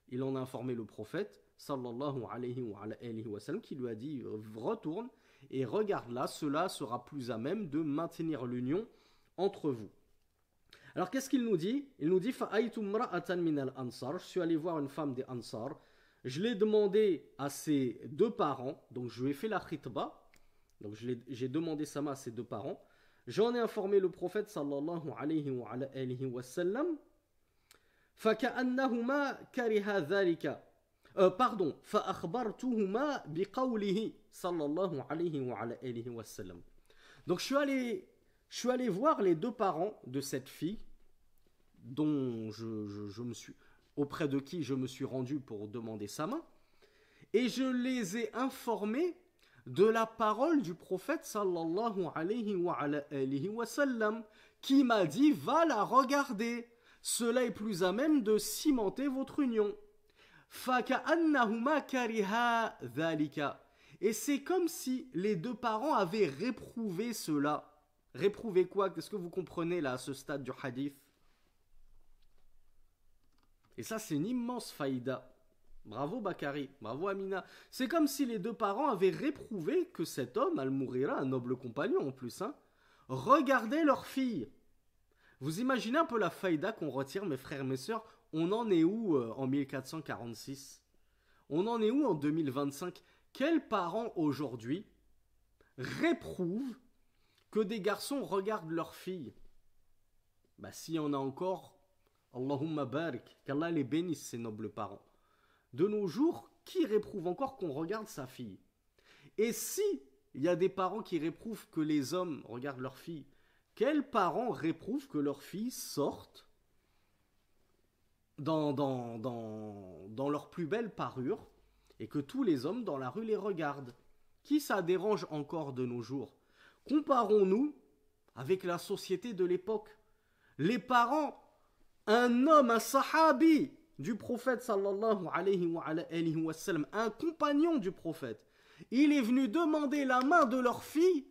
Il en a informé le prophète sallallahu alayhi wa sallam qui lui a dit retourne et regarde là, cela sera plus à même de maintenir l'union entre vous. Alors qu'est-ce qu'il nous dit? Il nous dit fa'aytu imra'atan min al-ansar, je suis allé voir une femme des ansar, je l'ai demandé à ses deux parents, donc je lui ai fait la khitba, donc j'ai demandé sa main à ses deux parents, j'en ai informé le prophète sallallahu alayhi wa sallam. فكأنهما كره ذلك pardon فأخبرتهما بقوله صلى الله عليه وعلى آله وسلم. Donc je suis allé voir les deux parents de cette fille dont je me suis auprès de qui je me suis rendu pour demander sa main, et je les ai informés de la parole du prophète sallallahu alayhi wa sallam qui m'a dit va la regarder. Cela est plus à même de cimenter votre union. Et c'est comme si les deux parents avaient réprouvé cela. Réprouvé quoi? Qu'est-ce que vous comprenez là à ce stade du hadith? Et ça c'est une immense faïda. Bravo Bakari, bravo Amina. C'est comme si les deux parents avaient réprouvé que cet homme, Al-Mughira, un noble compagnon en plus, regardait leur fille. Vous imaginez un peu la faïda qu'on retire, mes frères et mes sœurs? On en est où en 1446? On en est où en 2025? Quels parents aujourd'hui réprouvent que des garçons regardent leurs filles? Bah s'il y en a encore, Allahumma barik, qu'Allah les bénisse ces nobles parents. De nos jours, qui réprouve encore qu'on regarde sa fille? Et si il y a des parents qui réprouvent que les hommes regardent leurs filles, quels parents réprouvent que leurs filles sortent dans leur plus belle parure et que tous les hommes dans la rue les regardent? Qui ça dérange encore de nos jours? Comparons-nous avec la société de l'époque. Les parents, un homme, un sahabi du prophète sallallahu alayhi wa sallam, un compagnon du prophète, il est venu demander la main de leur fille,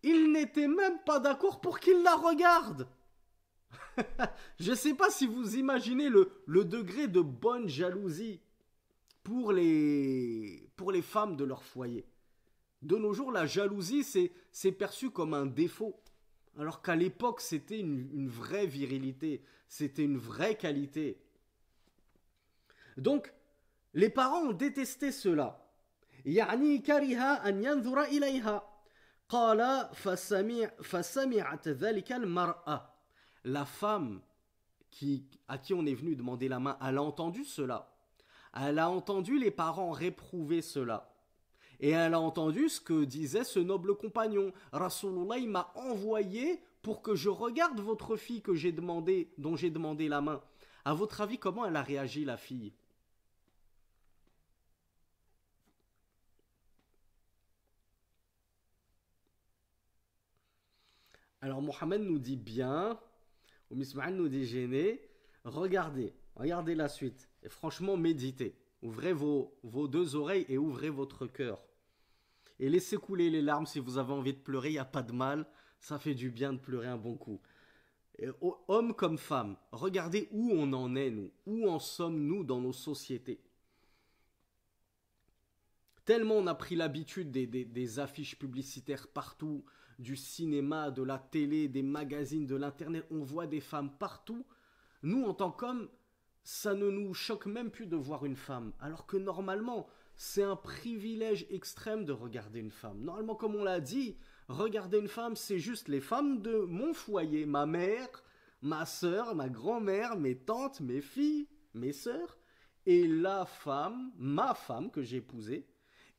ils n'étaient même pas d'accord pour qu'il la regarde. Je ne sais pas si vous imaginez le degré de bonne jalousie pour les femmes de leur foyer. De nos jours, la jalousie, c'est perçu comme un défaut. Alors qu'à l'époque, c'était une vraie virilité, c'était une vraie qualité. Donc, les parents ont détesté cela. يعني كره أن ينظر إليها قال فسمعت ذلك المرأة. La femme à qui on est venu demander la main, elle a entendu cela. Elle a entendu les parents réprouver cela. Et elle a entendu ce que disait ce noble compagnon. Rasulullah, il m'a envoyé pour que je regarde votre fille dont j'ai demandé la main. À votre avis, comment elle a réagi, la fille? Alors Mohammed nous dit bien, ou Misma'an nous dit gêné, regardez la suite. Et franchement, méditez. Ouvrez vos deux oreilles et ouvrez votre cœur. Et laissez couler les larmes si vous avez envie de pleurer, il n'y a pas de mal. Ça fait du bien de pleurer un bon coup. Et, hommes comme femmes, regardez où on en est, nous. Où en sommes-nous dans nos sociétés? Tellement on a pris l'habitude des affiches publicitaires partout, du cinéma, de la télé, des magazines, de l'internet. On voit des femmes partout. Nous, en tant qu'hommes, ça ne nous choque même plus de voir une femme. Alors que normalement, c'est un privilège extrême de regarder une femme. Normalement, comme on l'a dit, regarder une femme, c'est juste les femmes de mon foyer. Ma mère, ma soeur, ma grand-mère, mes tantes, mes filles, mes sœurs. Et la femme, ma femme que j'ai épousée.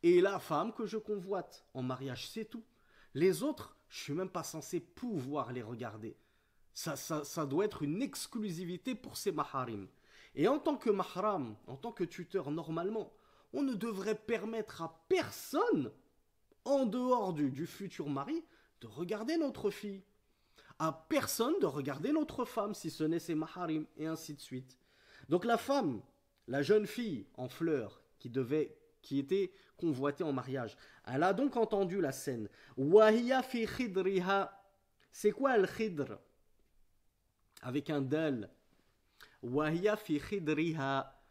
Et la femme que je convoite en mariage, c'est tout. Les autres, je ne suis même pas censé pouvoir les regarder. Ça doit être une exclusivité pour ces maharim. Et en tant que mahram, en tant que tuteur, normalement, on ne devrait permettre à personne, en dehors du futur mari, de regarder notre fille. À personne de regarder notre femme, si ce n'est ses maharim, et ainsi de suite. Donc la femme, la jeune fille en fleurs, qui était convoitée en mariage, elle a donc entendu la scène. Wahiya fi khidriha. C'est quoi le khidr? Avec un dal. Wahiya fi khidriha.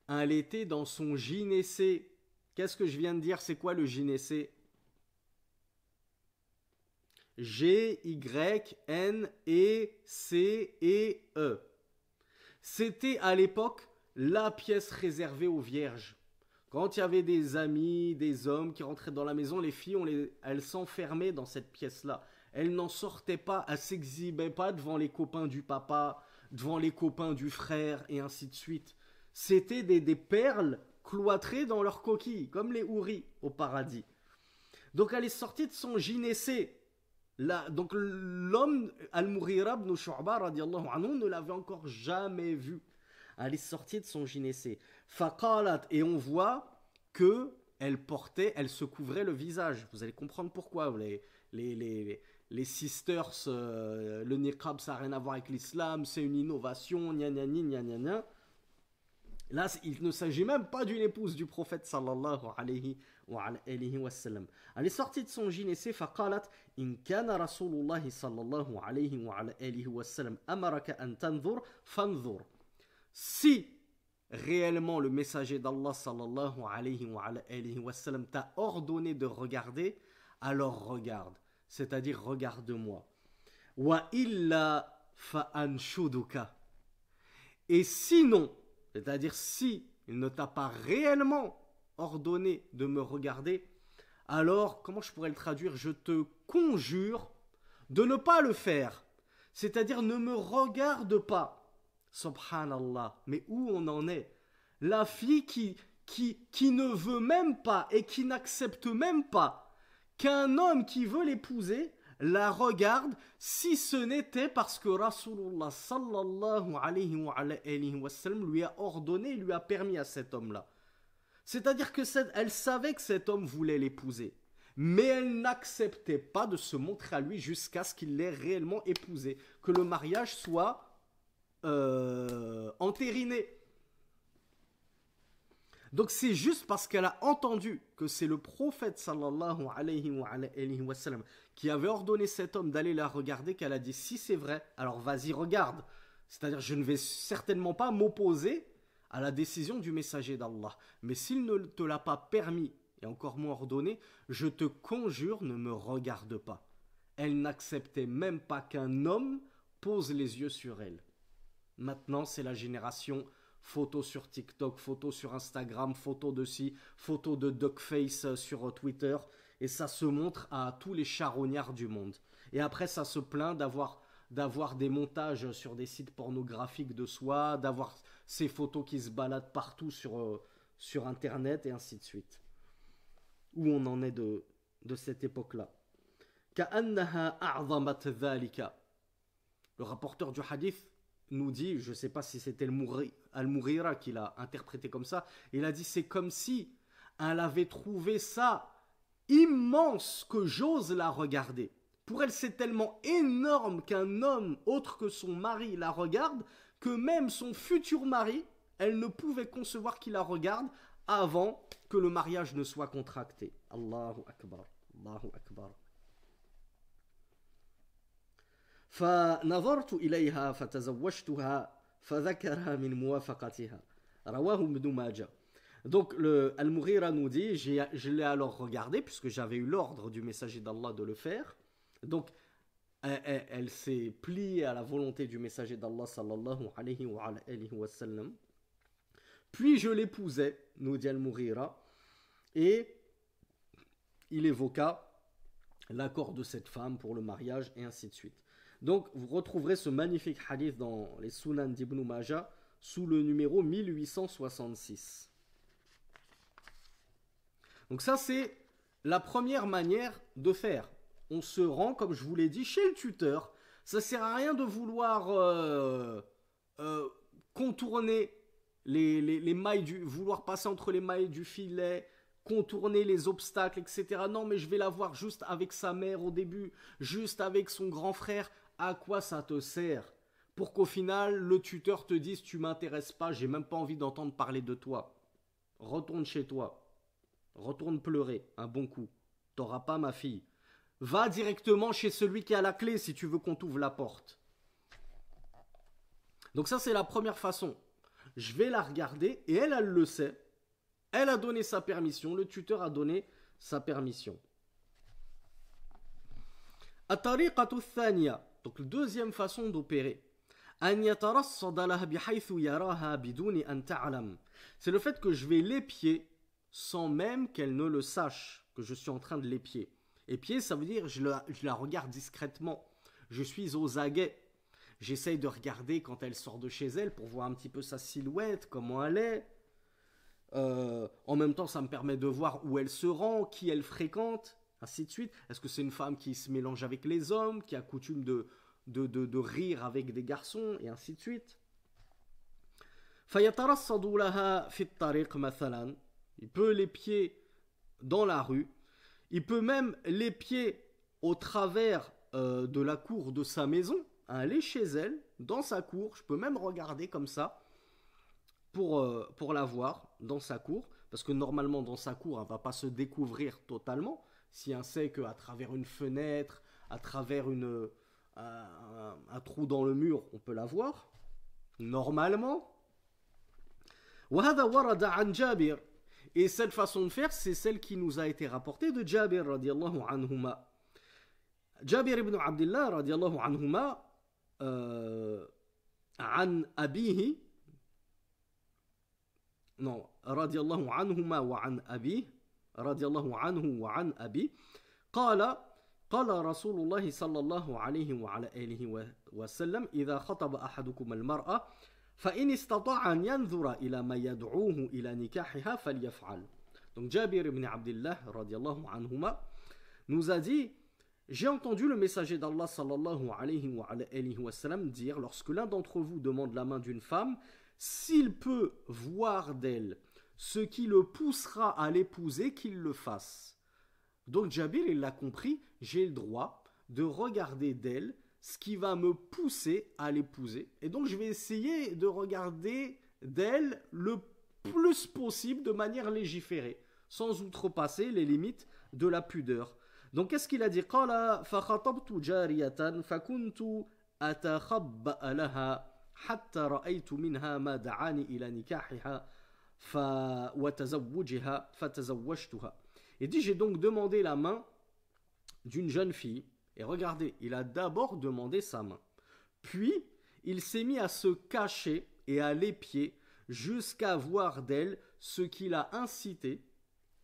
Elle était dans son gynécée. Qu'est-ce que je viens de dire? C'est quoi le gynécée? Gynécée. C'était à l'époque la pièce réservée aux vierges. Quand il y avait des amis, des hommes qui rentraient dans la maison, les filles, elles s'enfermaient dans cette pièce-là. Elles n'en sortaient pas, elles s'exhibaient pas devant les copains du papa, devant les copains du frère, et ainsi de suite. C'était des perles cloîtrées dans leur coquille, comme les houris au paradis. Donc elle est sortie de son gynécée. Donc l'homme, Al-Mughira ibn Shu'ba, radiallahu anhu, ne l'avait encore jamais vue. Elle est sortie de son gynécée. Faqalat, et on voit que elle se couvrait le visage. Vous allez comprendre pourquoi. Les sisters, le niqab, ça n'a rien à voir avec l'islam, c'est une innovation, gna gna gna gna gna. Là, il ne s'agit même pas d'une épouse du prophète sallallahu alayhi wa sallam. Elle est sortie de son gynécée, faqalat, in kana rasulullah sallallahu alayhi wa sallam amaraka an tanzur fanzur. Si réellement le messager d'Allah sallallahu alayhi wa sallam t'a ordonné de regarder, alors regarde, c'est-à-dire regarde-moi. Wa illa fa anshuduka. Et sinon, c'est-à-dire si il ne t'a pas réellement ordonné de me regarder, alors, comment je pourrais le traduire? Je te conjure de ne pas le faire. C'est-à-dire ne me regarde pas. Subhanallah, mais où on en est? La fille qui ne veut même pas et qui n'accepte même pas qu'un homme qui veut l'épouser la regarde, si ce n'était parce que Rasulullah sallallahu alayhi wa sallam lui a ordonné, lui a permis à cet homme-là. C'est-à-dire que elle savait que cet homme voulait l'épouser, mais elle n'acceptait pas de se montrer à lui jusqu'à ce qu'il l'ait réellement épousé, que le mariage soit entériné. Donc c'est juste parce qu'elle a entendu que c'est le prophète sallallahu alayhi wa sallam qui avait ordonné cet homme d'aller la regarder qu'elle a dit si c'est vrai, alors vas-y regarde. C'est-à-dire je ne vais certainement pas m'opposer à la décision du messager d'Allah. Mais s'il ne te l'a pas permis et encore moins ordonné, je te conjure ne me regarde pas. Elle n'acceptait même pas qu'un homme pose les yeux sur elle. Maintenant c'est la génération photos sur TikTok, photos sur Instagram, photos de ci, photos de duckface sur Twitter, et ça se montre à tous les charognards du monde. Et après, ça se plaint d'avoir des montages sur des sites pornographiques de soi, d'avoir ces photos qui se baladent partout sur Internet, et ainsi de suite. Où on en est de cette époque-là. كأنها أعظمت ذلك. Le rapporteur du hadith nous dit, je ne sais pas si c'était Al-Mughira qui l'a interprété comme ça, il a dit c'est comme si elle avait trouvé ça immense que j'ose la regarder. Pour elle c'est tellement énorme qu'un homme autre que son mari la regarde, que même son futur mari, elle ne pouvait concevoir qu'il la regarde avant que le mariage ne soit contracté. Allahu Akbar, Allahu Akbar. فنظرت إليها فتزوجتها فذكرها من موافقتها رواه ابن ماجه. Donc Al-Mughira nous dit, je l'ai alors regardé puisque j'avais eu l'ordre du messager d'Allah de le faire. Donc elle s'est pliée à la volonté du messager d'Allah sallallahu alayhi wa sallam. Puis je l'épousai, nous dit Al-Mughira, et il évoqua l'accord de cette femme pour le mariage et ainsi de suite. Donc vous retrouverez ce magnifique hadith dans les Sunan d'Ibn Majah sous le numéro 1866. Donc ça c'est la première manière de faire. On se rend, comme je vous l'ai dit, chez le tuteur. Ça sert à rien de vouloir contourner les mailles vouloir passer entre les mailles du filet, contourner les obstacles, etc. Non, mais je vais la voir juste avec sa mère au début, juste avec son grand frère. À quoi ça te sert? Pour qu'au final, le tuteur te dise tu m'intéresses pas, j'ai même pas envie d'entendre parler de toi. Retourne chez toi. Retourne pleurer un bon coup. T'auras pas ma fille. Va directement chez celui qui a la clé si tu veux qu'on t'ouvre la porte. Donc ça c'est la première façon. Je vais la regarder et elle le sait. Elle a donné sa permission, le tuteur a donné sa permission. الطريقة الثانية. Donc la deuxième façon d'opérer. أن يترصد لها بحيث يراها بدون أن تعلم. C'est le fait que je vais l'épier sans même qu'elle ne le sache que je suis en train de l'épier. Épier, ça veut dire je la regarde discrètement. Je suis aux aguets. J'essaye de regarder quand elle sort de chez elle pour voir un petit peu sa silhouette, comment elle est. En même temps, ça me permet de voir où elle se rend, qui elle fréquente, ainsi de suite. Est-ce que c'est une femme qui se mélange avec les hommes, qui a coutume de rire avec des garçons, et ainsi de suite. فيترصد لها في الطريق مثلا. Il peut l'épier dans la rue. Il peut même l'épier au travers de la cour de sa maison. Aller chez elle, dans sa cour. Je peux même regarder comme ça pour la voir dans sa cour. Parce que normalement, dans sa cour, elle ne va pas se découvrir totalement. Si on sait qu'à travers une fenêtre, à travers un trou dans le mur, on peut la voir. Normalement. وهذا ورد عن جابر. Et cette façon de faire, c'est celle qui nous a été rapportée de Jabir radiallahu anhuma. Jabir ibn Abdullah radiallahu anhuma عن أبيه non رضي الله عنهما وعن أبيه رضي الله عنه وعن أبيه قال رسول الله صلى الله عليه وعلى آله وسلم إذا خطب أحدكم المرأة فإن استطاع أن ينظر إلى ما يدعوه إلى نكاحها فليفعل. Donc Jabir ibn Abdullah radiallahu anhuma nous a dit: j'ai entendu le messager d'Allah sallallahu alayhi wa sallam dire, lorsque l'un d'entre vous demande la main d'une femme, s'il peut voir d'elle ce qui le poussera à l'épouser, qu'il le fasse. Donc Jabir, il l'a compris, j'ai le droit de regarder d'elle ce qui va me pousser à l'épouser. Et donc je vais essayer de regarder d'elle plus possible de manière légiférée, sans outrepasser les limites de la pudeur. Donc qu'est-ce qu'il a dit? قال فخطبت جارية فكنت أتخبأ لها حتى رأيت منها ما دعاني إلى نكاحها وتزوجها فتزوجتها. Il dit j'ai donc demandé la main d'une jeune fille. Et regardez, il a d'abord demandé sa main. Puis, il s'est mis à se cacher et à l'épier jusqu'à voir d'elle ce qui l'a incité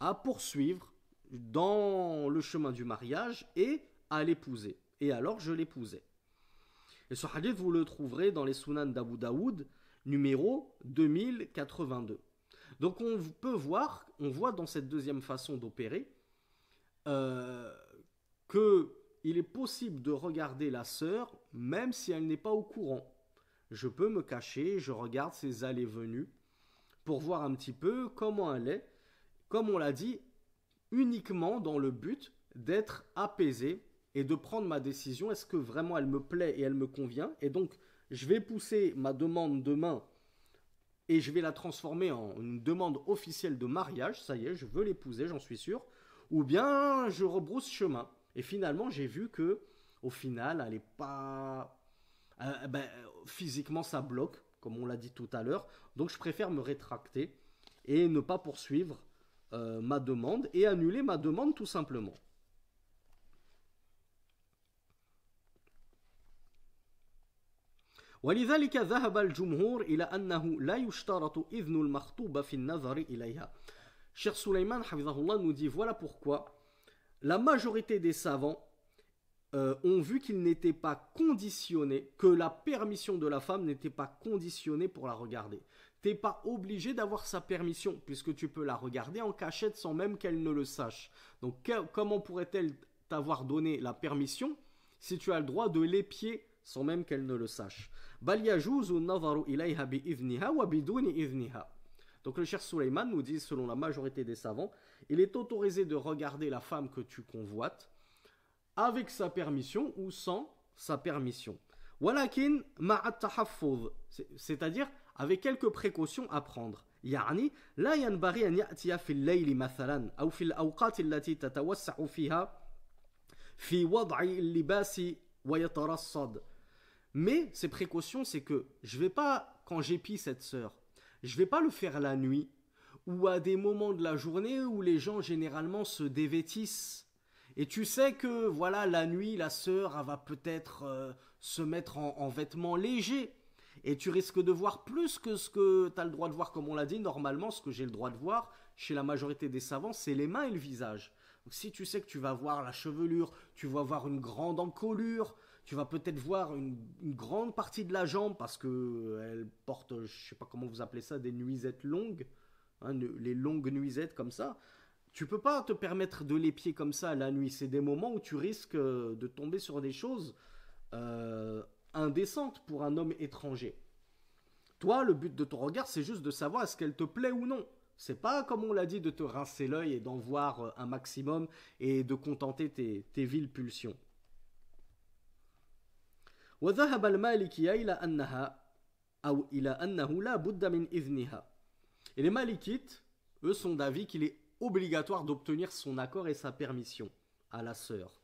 à poursuivre dans le chemin du mariage et à l'épouser. Et alors, je l'épousai. Et ce hadith, vous le trouverez dans les Sunan d'Abu Daoud, numéro 2082. Donc, on voit dans cette deuxième façon d'opérer que il est possible de regarder la sœur même si elle n'est pas au courant. Je peux me cacher, je regarde ses allées et venues pour voir un petit peu comment elle est, comme on l'a dit, uniquement dans le but d'être apaisé et de prendre ma décision. Est-ce que vraiment elle me plaît et elle me convient? Et donc, je vais pousser ma demande de main et je vais la transformer en une demande officielle de mariage. Ça y est, je veux l'épouser, j'en suis sûr. Ou bien je rebrousse chemin. Et finalement, j'ai vu que, au final, elle n'est pas... physiquement, ça bloque, comme on l'a dit tout à l'heure. Donc, je préfère me rétracter et ne pas poursuivre ma demande et annuler ma demande tout simplement. ولذلك ذهب الجمهور إلى أنه لا يشترط إذن المخطوبة في النظر إليها. Cheikh Sulaiman Hafizahullah nous dit voilà pourquoi la majorité des savants ont vu qu'il n'était pas conditionné, que la permission de la femme n'était pas conditionnée pour la regarder. Tu n'es pas obligé d'avoir sa permission, puisque tu peux la regarder en cachette sans même qu'elle ne le sache. Donc comment pourrait-elle t'avoir donné la permission si tu as le droit de l'épier sans même qu'elle ne le sache? بل يجوز النظر إليها بإذنها وبدون إذنها. Donc le Cheikh Sulaiman nous dit, selon la majorité des savants, il est autorisé de regarder la femme que tu convoites avec sa permission ou sans sa permission. ولكن مع التحفظ, c'est-à-dire avec quelques précautions à prendre. يعني لا ينبغي أن يأتي في الليل مثلا أو في الأوقات التي تتوسع فيها في وضع اللباس ويترصد. Mais ces précautions, c'est que je ne vais pas, quand j'épie cette sœur, je ne vais pas le faire la nuit ou à des moments de la journée où les gens généralement se dévêtissent. Et tu sais que voilà, la nuit, la sœur elle va peut-être se mettre en vêtements légers. Et tu risques de voir plus que ce que tu as le droit de voir, comme on l'a dit. Normalement, ce que j'ai le droit de voir chez la majorité des savants, c'est les mains et le visage. Donc, si tu sais que tu vas voir la chevelure, tu vas voir une grande encolure, tu vas peut-être voir une grande partie de la jambe parce qu'elle porte, je ne sais pas comment vous appelez ça, des nuisettes longues, hein, les longues nuisettes comme ça. Tu ne peux pas te permettre de l'épier comme ça la nuit. C'est des moments où tu risques de tomber sur des choses indécentes pour un homme étranger. Toi, le but de ton regard, c'est juste de savoir est-ce qu'elle te plaît ou non. C'est pas, comme on l'a dit, de te rincer l'œil et d'en voir un maximum et de contenter tes viles pulsions. وذهب المالكية إلى أنها أو إلى أنه لا بد من إذنها. Et les malikites, eux, sont d'avis qu'il est obligatoire d'obtenir son accord et sa permission à la sœur.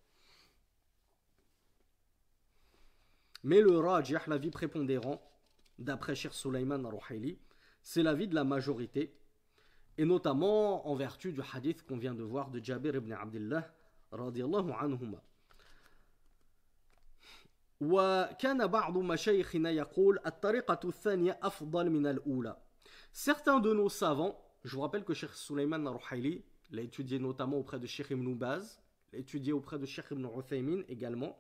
Mais le rajih, l'avis prépondérant, d'après Cheikh Sulaiman Ruhaili, c'est l'avis de la majorité, et notamment en vertu du hadith qu'on vient de voir de Jabir ibn Abdullah radiyallahu anhuma. وكان بعض مشايخنا يقول الطريقة الثانية أفضل من الأولى. Certains de nos savants, je vous rappelle que Cheikh Sulaiman Ruhaili l'a étudié notamment auprès de Cheikh Ibn Baz, l'a étudié auprès de Cheikh Ibn Uthaymin également.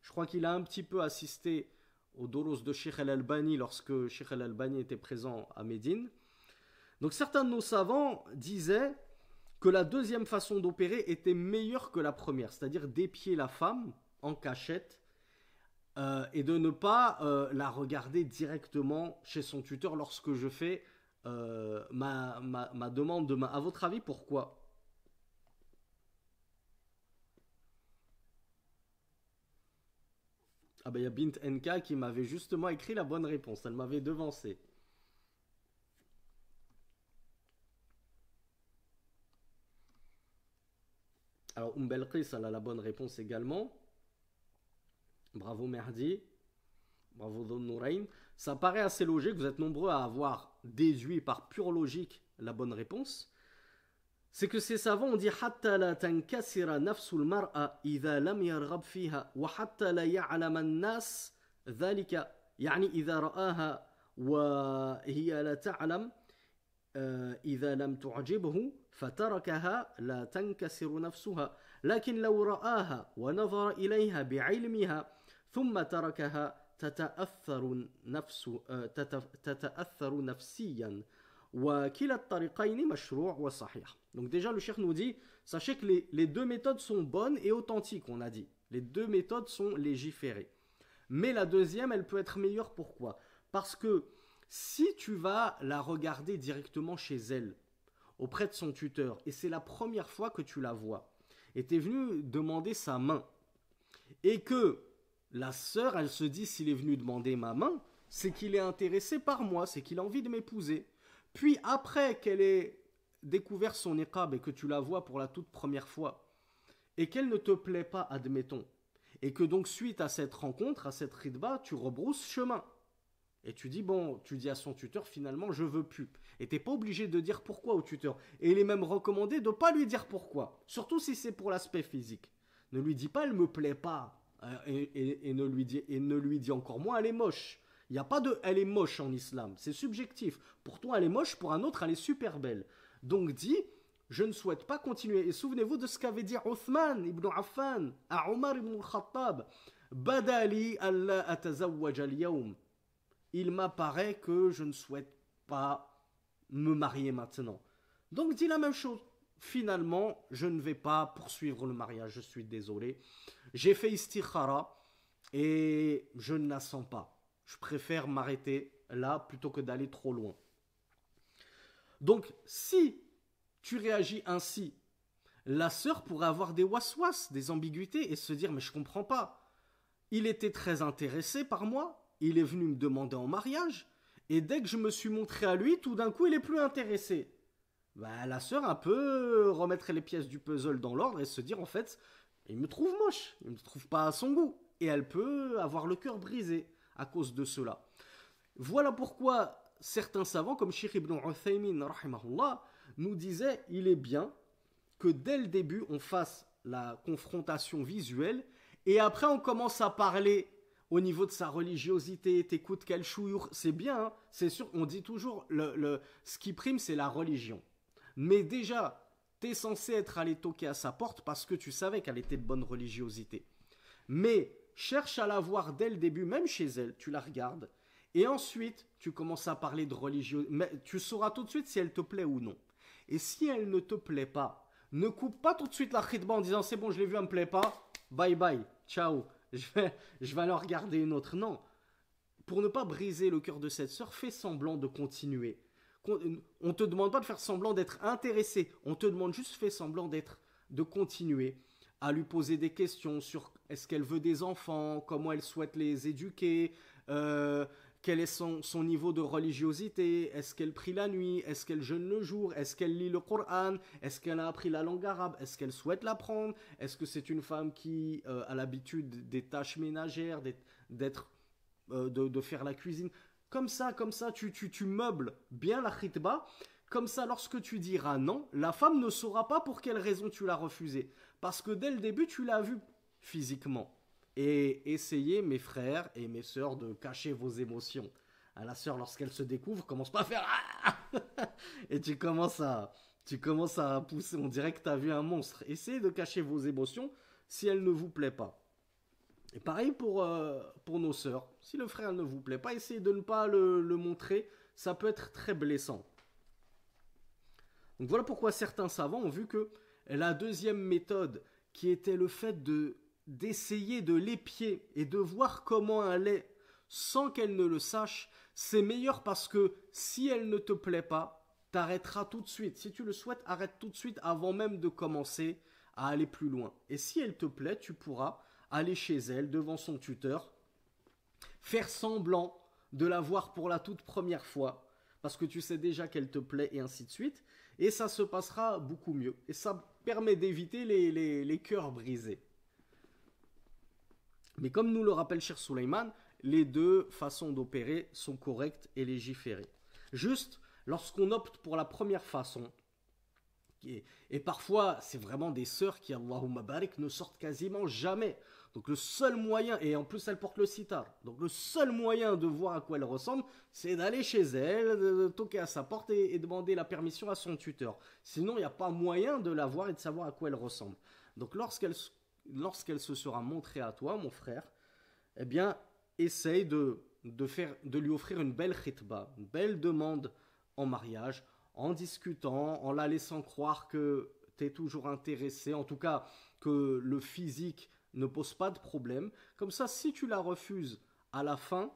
Je crois qu'il a un petit peu assisté au doros de Cheikh Al-Albani lorsque Cheikh Al-Albani était présent à Médine. Donc certains de nos savants disaient que la deuxième façon d'opérer était meilleure que la première, c'est-à-dire d'épier la femme en cachette et de ne pas la regarder directement chez son tuteur lorsque je fais ma demande de main. À votre avis, pourquoi? Ah ben il y a Bint NK qui m'avait justement écrit la bonne réponse, elle m'avait devancé. Alors, Belqis, elle a la bonne réponse également. Bravo Merdi. Bravo Dhon Nourayn. Ça paraît assez logique, vous êtes nombreux à avoir déduit par pure logique la bonne réponse. C'est que ces savants ont dit حتى لا تنكسر نفس المرأة إذا لم يرغب فيها وحتى لا يعلم الناس ذلك يعني إذا رآها وهي لا تعلم إذا لم تعجبه فتركها لا تنكسر نفسها لكن لو رآها ونظر إليها بعلمها ثم تركها تتأثر نفسيا وكلا الطريقين مشروع وصحيح. Donc déjà le cheikh nous dit, sachez que les deux méthodes sont bonnes et authentiques, on a dit. Les deux méthodes sont légiférées. Mais la deuxième, elle peut être meilleure, pourquoi? Parce que si tu vas la regarder directement chez elle, auprès de son tuteur, et c'est la première fois que tu la vois, et tu es venu demander sa main, et que la sœur, elle se dit, s'il est venu demander ma main, c'est qu'il est intéressé par moi, c'est qu'il a envie de m'épouser. Puis après qu'elle ait découvert son niqab et que tu la vois pour la toute première fois, et qu'elle ne te plaît pas, admettons, et que donc suite à cette rencontre, à cette ridba, tu rebrousses chemin. Et tu dis, bon, tu dis à son tuteur, finalement, je veux plus. Et t'es pas obligé de dire pourquoi au tuteur. Et il est même recommandé de pas lui dire pourquoi. Surtout si c'est pour l'aspect physique. Ne lui dis pas, elle me plaît pas. Et ne lui dis encore moins, elle est moche. Il n'y a pas de elle est moche en islam. C'est subjectif. Pour toi, elle est moche. Pour un autre, elle est super belle. Donc dis, je ne souhaite pas continuer. Et souvenez-vous de ce qu'avait dit Uthman ibn Affan à Omar ibn al-Khattab. Badali alla atazawwaj al-yawm. Il m'apparaît que je ne souhaite pas me marier maintenant. Donc dis la même chose. Finalement, je ne vais pas poursuivre le mariage, je suis désolé. J'ai fait istikhara et je ne la sens pas. Je préfère m'arrêter là plutôt que d'aller trop loin. Donc, si tu réagis ainsi, la sœur pourrait avoir des waswas, des ambiguïtés et se dire, mais je comprends pas. Il était très intéressé par moi, il est venu me demander en mariage, et dès que je me suis montré à lui, tout d'un coup, il est plus intéressé. Bah, la sœur un peu remettre les pièces du puzzle dans l'ordre et se dire, en fait, il me trouve moche, il ne me trouve pas à son goût. Et elle peut avoir le cœur brisé à cause de cela. Voilà pourquoi certains savants, comme Sheikh Ibn Uthaymin, rahimahullah, nous disaient, il est bien que dès le début, on fasse la confrontation visuelle, et après on commence à parler au niveau de sa religiosité, t'écoutes quel chouyour, c'est bien, hein, c'est sûr, on dit toujours, ce qui prime, c'est la religion. Mais déjà, t'es censé être allé toquer à sa porte parce que tu savais qu'elle était de bonne religiosité. Mais cherche à la voir dès le début, même chez elle, tu la regardes, et ensuite, tu commences à parler de religion. Mais tu sauras tout de suite si elle te plaît ou non. Et si elle ne te plaît pas, ne coupe pas tout de suite la khitba en disant c'est bon, je l'ai vu, elle me plaît pas, bye bye, ciao, je vais aller en regarder une autre. Non. Pour ne pas briser le cœur de cette sœur, fais semblant de continuer. On ne te demande pas de faire semblant d'être intéressé, on te demande juste fais semblant de continuer à lui poser des questions sur est-ce qu'elle veut des enfants, comment elle souhaite les éduquer, quel est son niveau de religiosité, est-ce qu'elle prie la nuit, est-ce qu'elle jeûne le jour, est-ce qu'elle lit le Coran, est-ce qu'elle a appris la langue arabe, est-ce qu'elle souhaite l'apprendre, est-ce que c'est une femme qui a l'habitude des tâches ménagères, de faire la cuisine. Comme ça, tu meubles bien la khitba. Comme ça, lorsque tu diras non, la femme ne saura pas pour quelle raison tu l'as refusé. Parce que dès le début, tu l'as vu physiquement. Et essayez, mes frères et mes sœurs, de cacher vos émotions. À la sœur, lorsqu'elle se découvre, commence pas à faire ah et tu commences à pousser. On dirait que tu as vu un monstre. Essayez de cacher vos émotions si elle ne vous plaît pas. Et pareil pour nos sœurs. Si le frère ne vous plaît pas, essayez de ne pas le montrer. Ça peut être très blessant. Donc voilà pourquoi certains savants ont vu que la deuxième méthode, qui était le fait d'essayer de l'épier et de voir comment elle est sans qu'elle ne le sache, c'est meilleur parce que si elle ne te plaît pas, t'arrêteras tout de suite. Si tu le souhaites, arrête tout de suite avant même de commencer à aller plus loin. Et si elle te plaît, tu pourras aller chez elle, devant son tuteur, faire semblant de la voir pour la toute première fois, parce que tu sais déjà qu'elle te plaît, et ainsi de suite. Et ça se passera beaucoup mieux. Et ça permet d'éviter les cœurs brisés. Mais comme nous le rappelle Cheikh Suleiman, les deux façons d'opérer sont correctes et légiférées. Juste, lorsqu'on opte pour la première façon, et parfois c'est vraiment des sœurs qui, Allahumma barik, ne sortent quasiment jamais. Donc le seul moyen, et en plus elle porte le sitar, donc le seul moyen de voir à quoi elle ressemble, c'est d'aller chez elle, de toquer à sa porte et demander la permission à son tuteur. Sinon il n'y a pas moyen de la voir et de savoir à quoi elle ressemble. Donc lorsqu'elle se sera montrée à toi, mon frère, eh bien essaye de lui offrir une belle khitba, une belle demande en mariage, en discutant, en la laissant croire que tu es toujours intéressé, en tout cas que le physique ne pose pas de problème. Comme ça, si tu la refuses à la fin,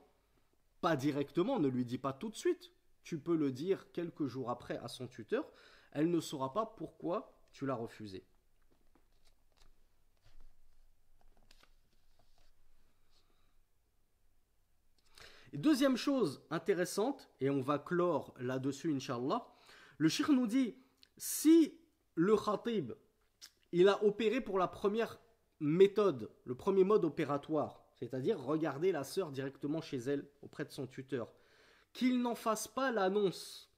pas directement, ne lui dis pas tout de suite, tu peux le dire quelques jours après à son tuteur, elle ne saura pas pourquoi tu l'as refusé. Et deuxième chose intéressante, et on va clore là-dessus, Inch'Allah, le shir nous dit, si le khatib, il a opéré pour la première méthode, le premier mode opératoire, c'est-à-dire regarder la sœur directement chez elle, auprès de son tuteur, qu'il n'en fasse pas l'annonce,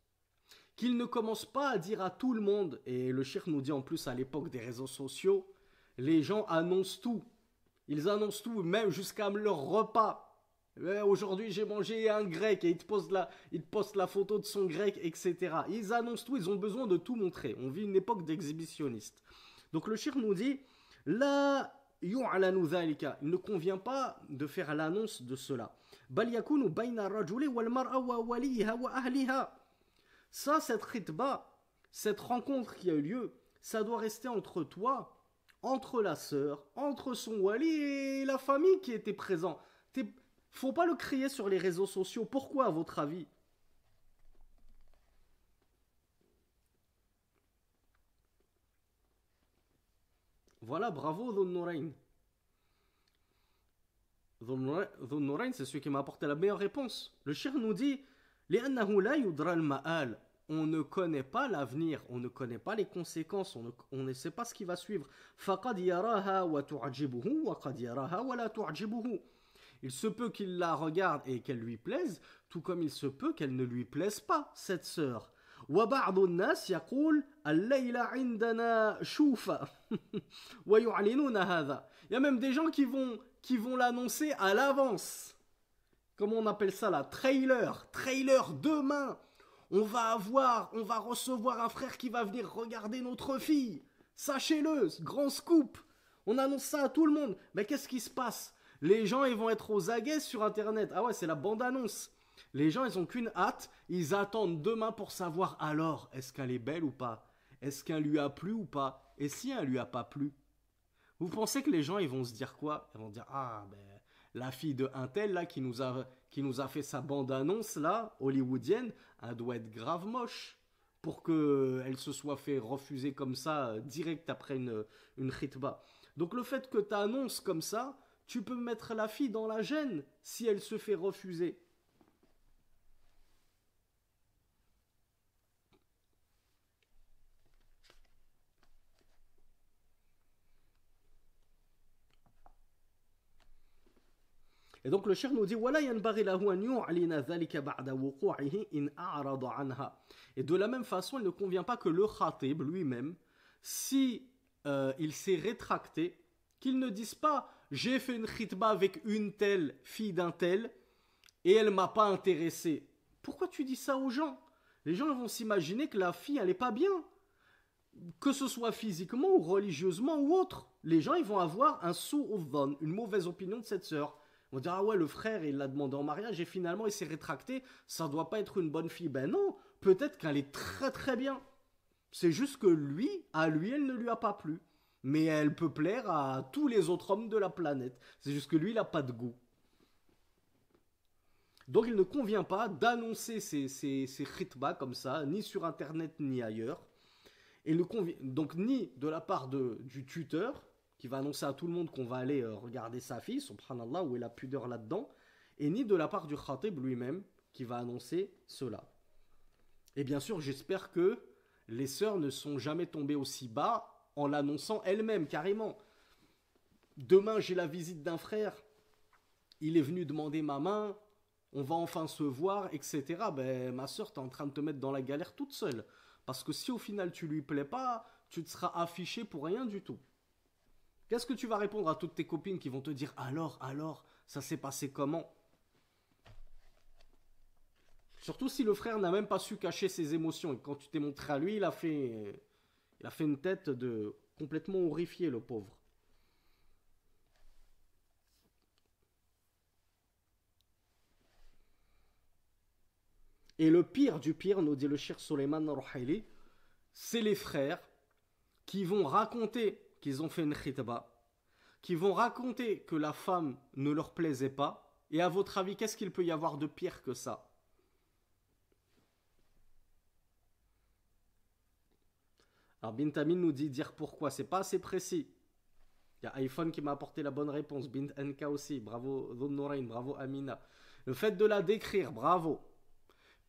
qu'il ne commence pas à dire à tout le monde, et le shir nous dit en plus à l'époque des réseaux sociaux, les gens annoncent tout, ils annoncent tout, même jusqu'à leur repas. Aujourd'hui j'ai mangé un grec et il te poste la photo de son grec, etc. Ils annoncent tout, ils ont besoin de tout montrer. On vit une époque d'exhibitionniste. Donc le shir nous dit, la yu'lanu dhalika, il ne convient pas de faire l'annonce de cela. Bal yakunu bayna rajuli wal mar'a wa waliha wa ahliha. Ça, cette khitba, cette rencontre qui a eu lieu, ça doit rester entre toi, entre la sœur, entre son wali et la famille qui était présent. Faut pas le crier sur les réseaux sociaux. Pourquoi, à votre avis? Voilà, bravo Dhun Nurayn. Dhun Nurayn, c'est celui qui m'a apporté la meilleure réponse. Le shir nous dit, لأنه لا يدرى المآل. On ne connaît pas l'avenir, on ne connaît pas les conséquences, on ne sait pas ce qui va suivre. فقد يراها وتعجبه وقد يراها ولا تعجبه. Il se peut qu'il la regarde et qu'elle lui plaise, tout comme il se peut qu'elle ne lui plaise pas, cette sœur. وبعض الناس يقول الليلة عندنا شوفة ويعلنون هذا. Il y a même des gens qui vont l'annoncer à l'avance. Comment on appelle ça là? Trailer, demain. On va recevoir un frère qui va venir regarder notre fille. Sachez-le, grand scoop. On annonce ça à tout le monde. Mais qu'est-ce qui se passe? Les gens, ils vont être aux aguets sur Internet. Ah ouais, c'est la bande-annonce. Les gens, ils ont qu'une hâte. Ils attendent demain pour savoir alors, est-ce qu'elle est belle ou pas? Est-ce qu'elle lui a plu ou pas? Et si elle lui a pas plu? Vous pensez que les gens, ils vont se dire quoi? Ils vont dire, ah, ben, la fille de un tel, là, qui nous a fait sa bande-annonce, là, hollywoodienne, elle doit être grave moche pour qu'elle se soit fait refuser comme ça, direct après une khitba. Donc le fait que tu annonces comme ça, tu peux mettre la fille dans la gêne si elle se fait refuser. Et donc le cheikh nous dit ولا ينبغي له أن يعلن ذلك بعد وقوعه إن أعرض عنها. Et de la même façon, il ne convient pas que le khatib lui-même, si il s'est rétracté, qu'il ne dise pas j'ai fait une khitba avec une telle fille d'un tel et elle m'a pas intéressé. Pourquoi tu dis ça aux gens? Les gens vont s'imaginer que la fille elle est pas bien, que ce soit physiquement ou religieusement ou autre. Les gens ils vont avoir un su'udhan, une mauvaise opinion de cette sœur. Ils vont dire ah ouais le frère il l'a demandé en mariage et finalement il s'est rétracté, ça doit pas être une bonne fille. Ben non, peut-être qu'elle est très très bien. C'est juste que lui, à lui elle ne lui a pas plu. Mais elle peut plaire à tous les autres hommes de la planète. C'est juste que lui, il n'a pas de goût. Donc il ne convient pas d'annoncer ces khitbas comme ça, ni sur Internet, ni ailleurs. Et donc ni de la part du tuteur, qui va annoncer à tout le monde qu'on va aller regarder sa fille, subhanallah, où est la pudeur là-dedans, et ni de la part du khatib lui-même, qui va annoncer cela. Et bien sûr, j'espère que les sœurs ne sont jamais tombées aussi bas en l'annonçant elles-mêmes, carrément. Demain, j'ai la visite d'un frère, il est venu demander ma main, on va enfin se voir, etc. Ben, ma sœur, t'es en train de te mettre dans la galère toute seule. Parce que si au final tu lui plais pas, tu te seras affiché pour rien du tout. Qu'est-ce que tu vas répondre à toutes tes copines qui vont te dire alors, ça s'est passé comment? Surtout si le frère n'a même pas su cacher ses émotions. Et quand tu t'es montré à lui, il a fait une tête de complètement horrifié, le pauvre. Et le pire du pire, nous dit le Cheikh Suleiman Rouhaili, c'est les frères qui vont raconter qu'ils ont fait une khitba, qui vont raconter que la femme ne leur plaisait pas. Et à votre avis, qu'est-ce qu'il peut y avoir de pire que ça? Alors Bint Amin nous dit dire pourquoi, c'est pas assez précis. Il y a iPhone qui m'a apporté la bonne réponse, Bint NK aussi, bravo Dhun Nourain, bravo Amina. Le fait de la décrire, bravo.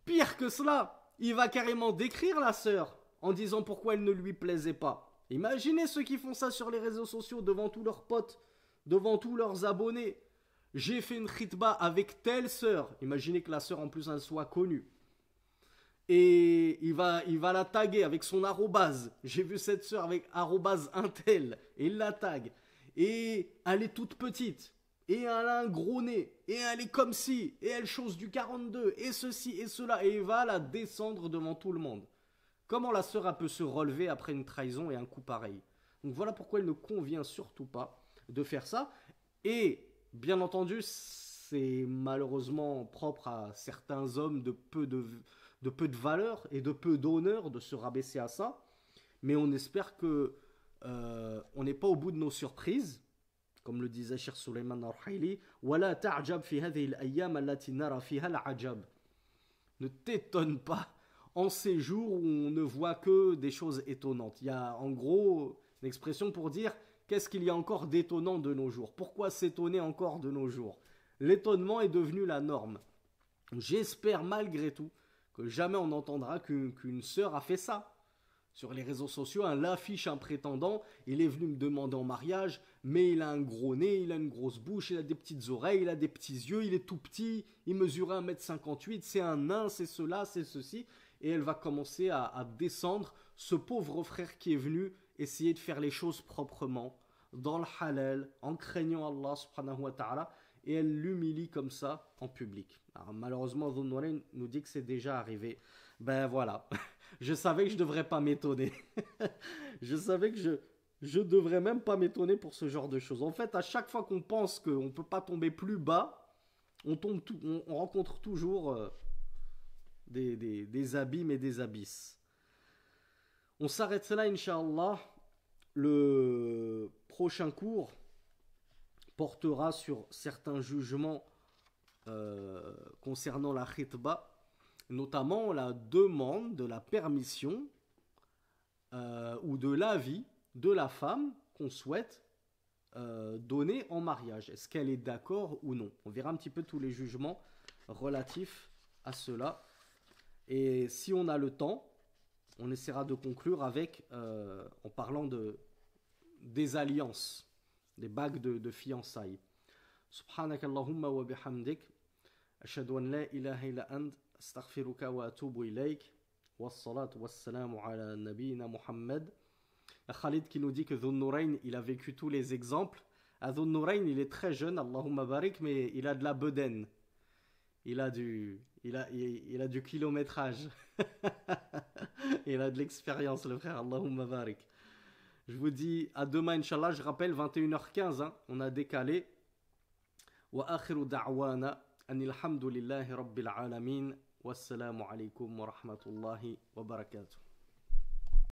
Pire que cela, il va carrément décrire la sœur en disant pourquoi elle ne lui plaisait pas. Imaginez ceux qui font ça sur les réseaux sociaux devant tous leurs potes, devant tous leurs abonnés. J'ai fait une khitba avec telle sœur. Imaginez que la sœur en plus elle soit connue. Et il va la taguer avec son arrobase. J'ai vu cette sœur avec arrobase intel. Et il la tague. Et elle est toute petite. Et elle a un gros nez. Et elle est comme ci. Et elle chose du 42. Et ceci et cela. Et il va la descendre devant tout le monde. Comment la sœur peut se relever après une trahison et un coup pareil? Donc voilà pourquoi il ne convient surtout pas de faire ça. Et bien entendu, c'est malheureusement propre à certains hommes de peu de valeur et de peu d'honneur de se rabaisser à ça. Mais on espère que on n'est pas au bout de nos surprises. Comme le disait Cheikh Suleiman Rouhaili, ولا تعجب في هذه الأيام التي نرى فيها العجب. Ne t'étonne pas en ces jours où on ne voit que des choses étonnantes. Il y a en gros une expression pour dire qu'est-ce qu'il y a encore d'étonnant de nos jours. Pourquoi s'étonner encore de nos jours? L'étonnement est devenu la norme. J'espère malgré tout que jamais on n'entendra qu'une sœur a fait ça. Sur les réseaux sociaux, elle affiche un prétendant, il est venu me demander en mariage, mais il a un gros nez, il a une grosse bouche, il a des petites oreilles, il a des petits yeux, il est tout petit, il mesurait 1m58, c'est un nain, c'est cela, c'est ceci. Et elle va commencer à descendre ce pauvre frère qui est venu essayer de faire les choses proprement, dans le halal, en craignant Allah subhanahu wa ta'ala, et elle l'humilie comme ça en public. Alors, malheureusement, Dhun Nourain nous dit que c'est déjà arrivé. Ben voilà, je savais que je ne devrais pas m'étonner. Je savais que je devrais même pas m'étonner pour ce genre de choses. En fait, à chaque fois qu'on pense qu'on ne peut pas tomber plus bas, on rencontre toujours des abîmes et des abysses. On s'arrête là, Inch'Allah. Le prochain cours portera sur certains jugements concernant la khitba, notamment la demande de la permission ou de l'avis de la femme qu'on souhaite donner en mariage. Est-ce qu'elle est d'accord ou non? On verra un petit peu tous les jugements relatifs à cela. Et si on a le temps, on essaiera de conclure avec, en parlant des alliances, des bagues de fiançailles. Subhanak Allahumma wa bihamdik. Ashhadu an la ilaha illa ant. Astaghfiruka wa atubu ilayk. Wassalatu wassalamu ala nabiyina Muhammad. Khalid qui nous dit que Dhun Nourain, il a vécu tous les exemples. Dhun Nourain, il est très jeune, Allahumma barik, mais il a de la bedaine. Il a du kilométrage. Il a de l'expérience, le frère. Allahumma barik. Je vous dis à demain, Inch'Allah. Je rappelle, 21h15, hein, on a décalé. Wa akhiru da'wana anil hamdulillahi rabbil alamin. Wassalamu alaikum wa rahmatullahi wa barakatuh.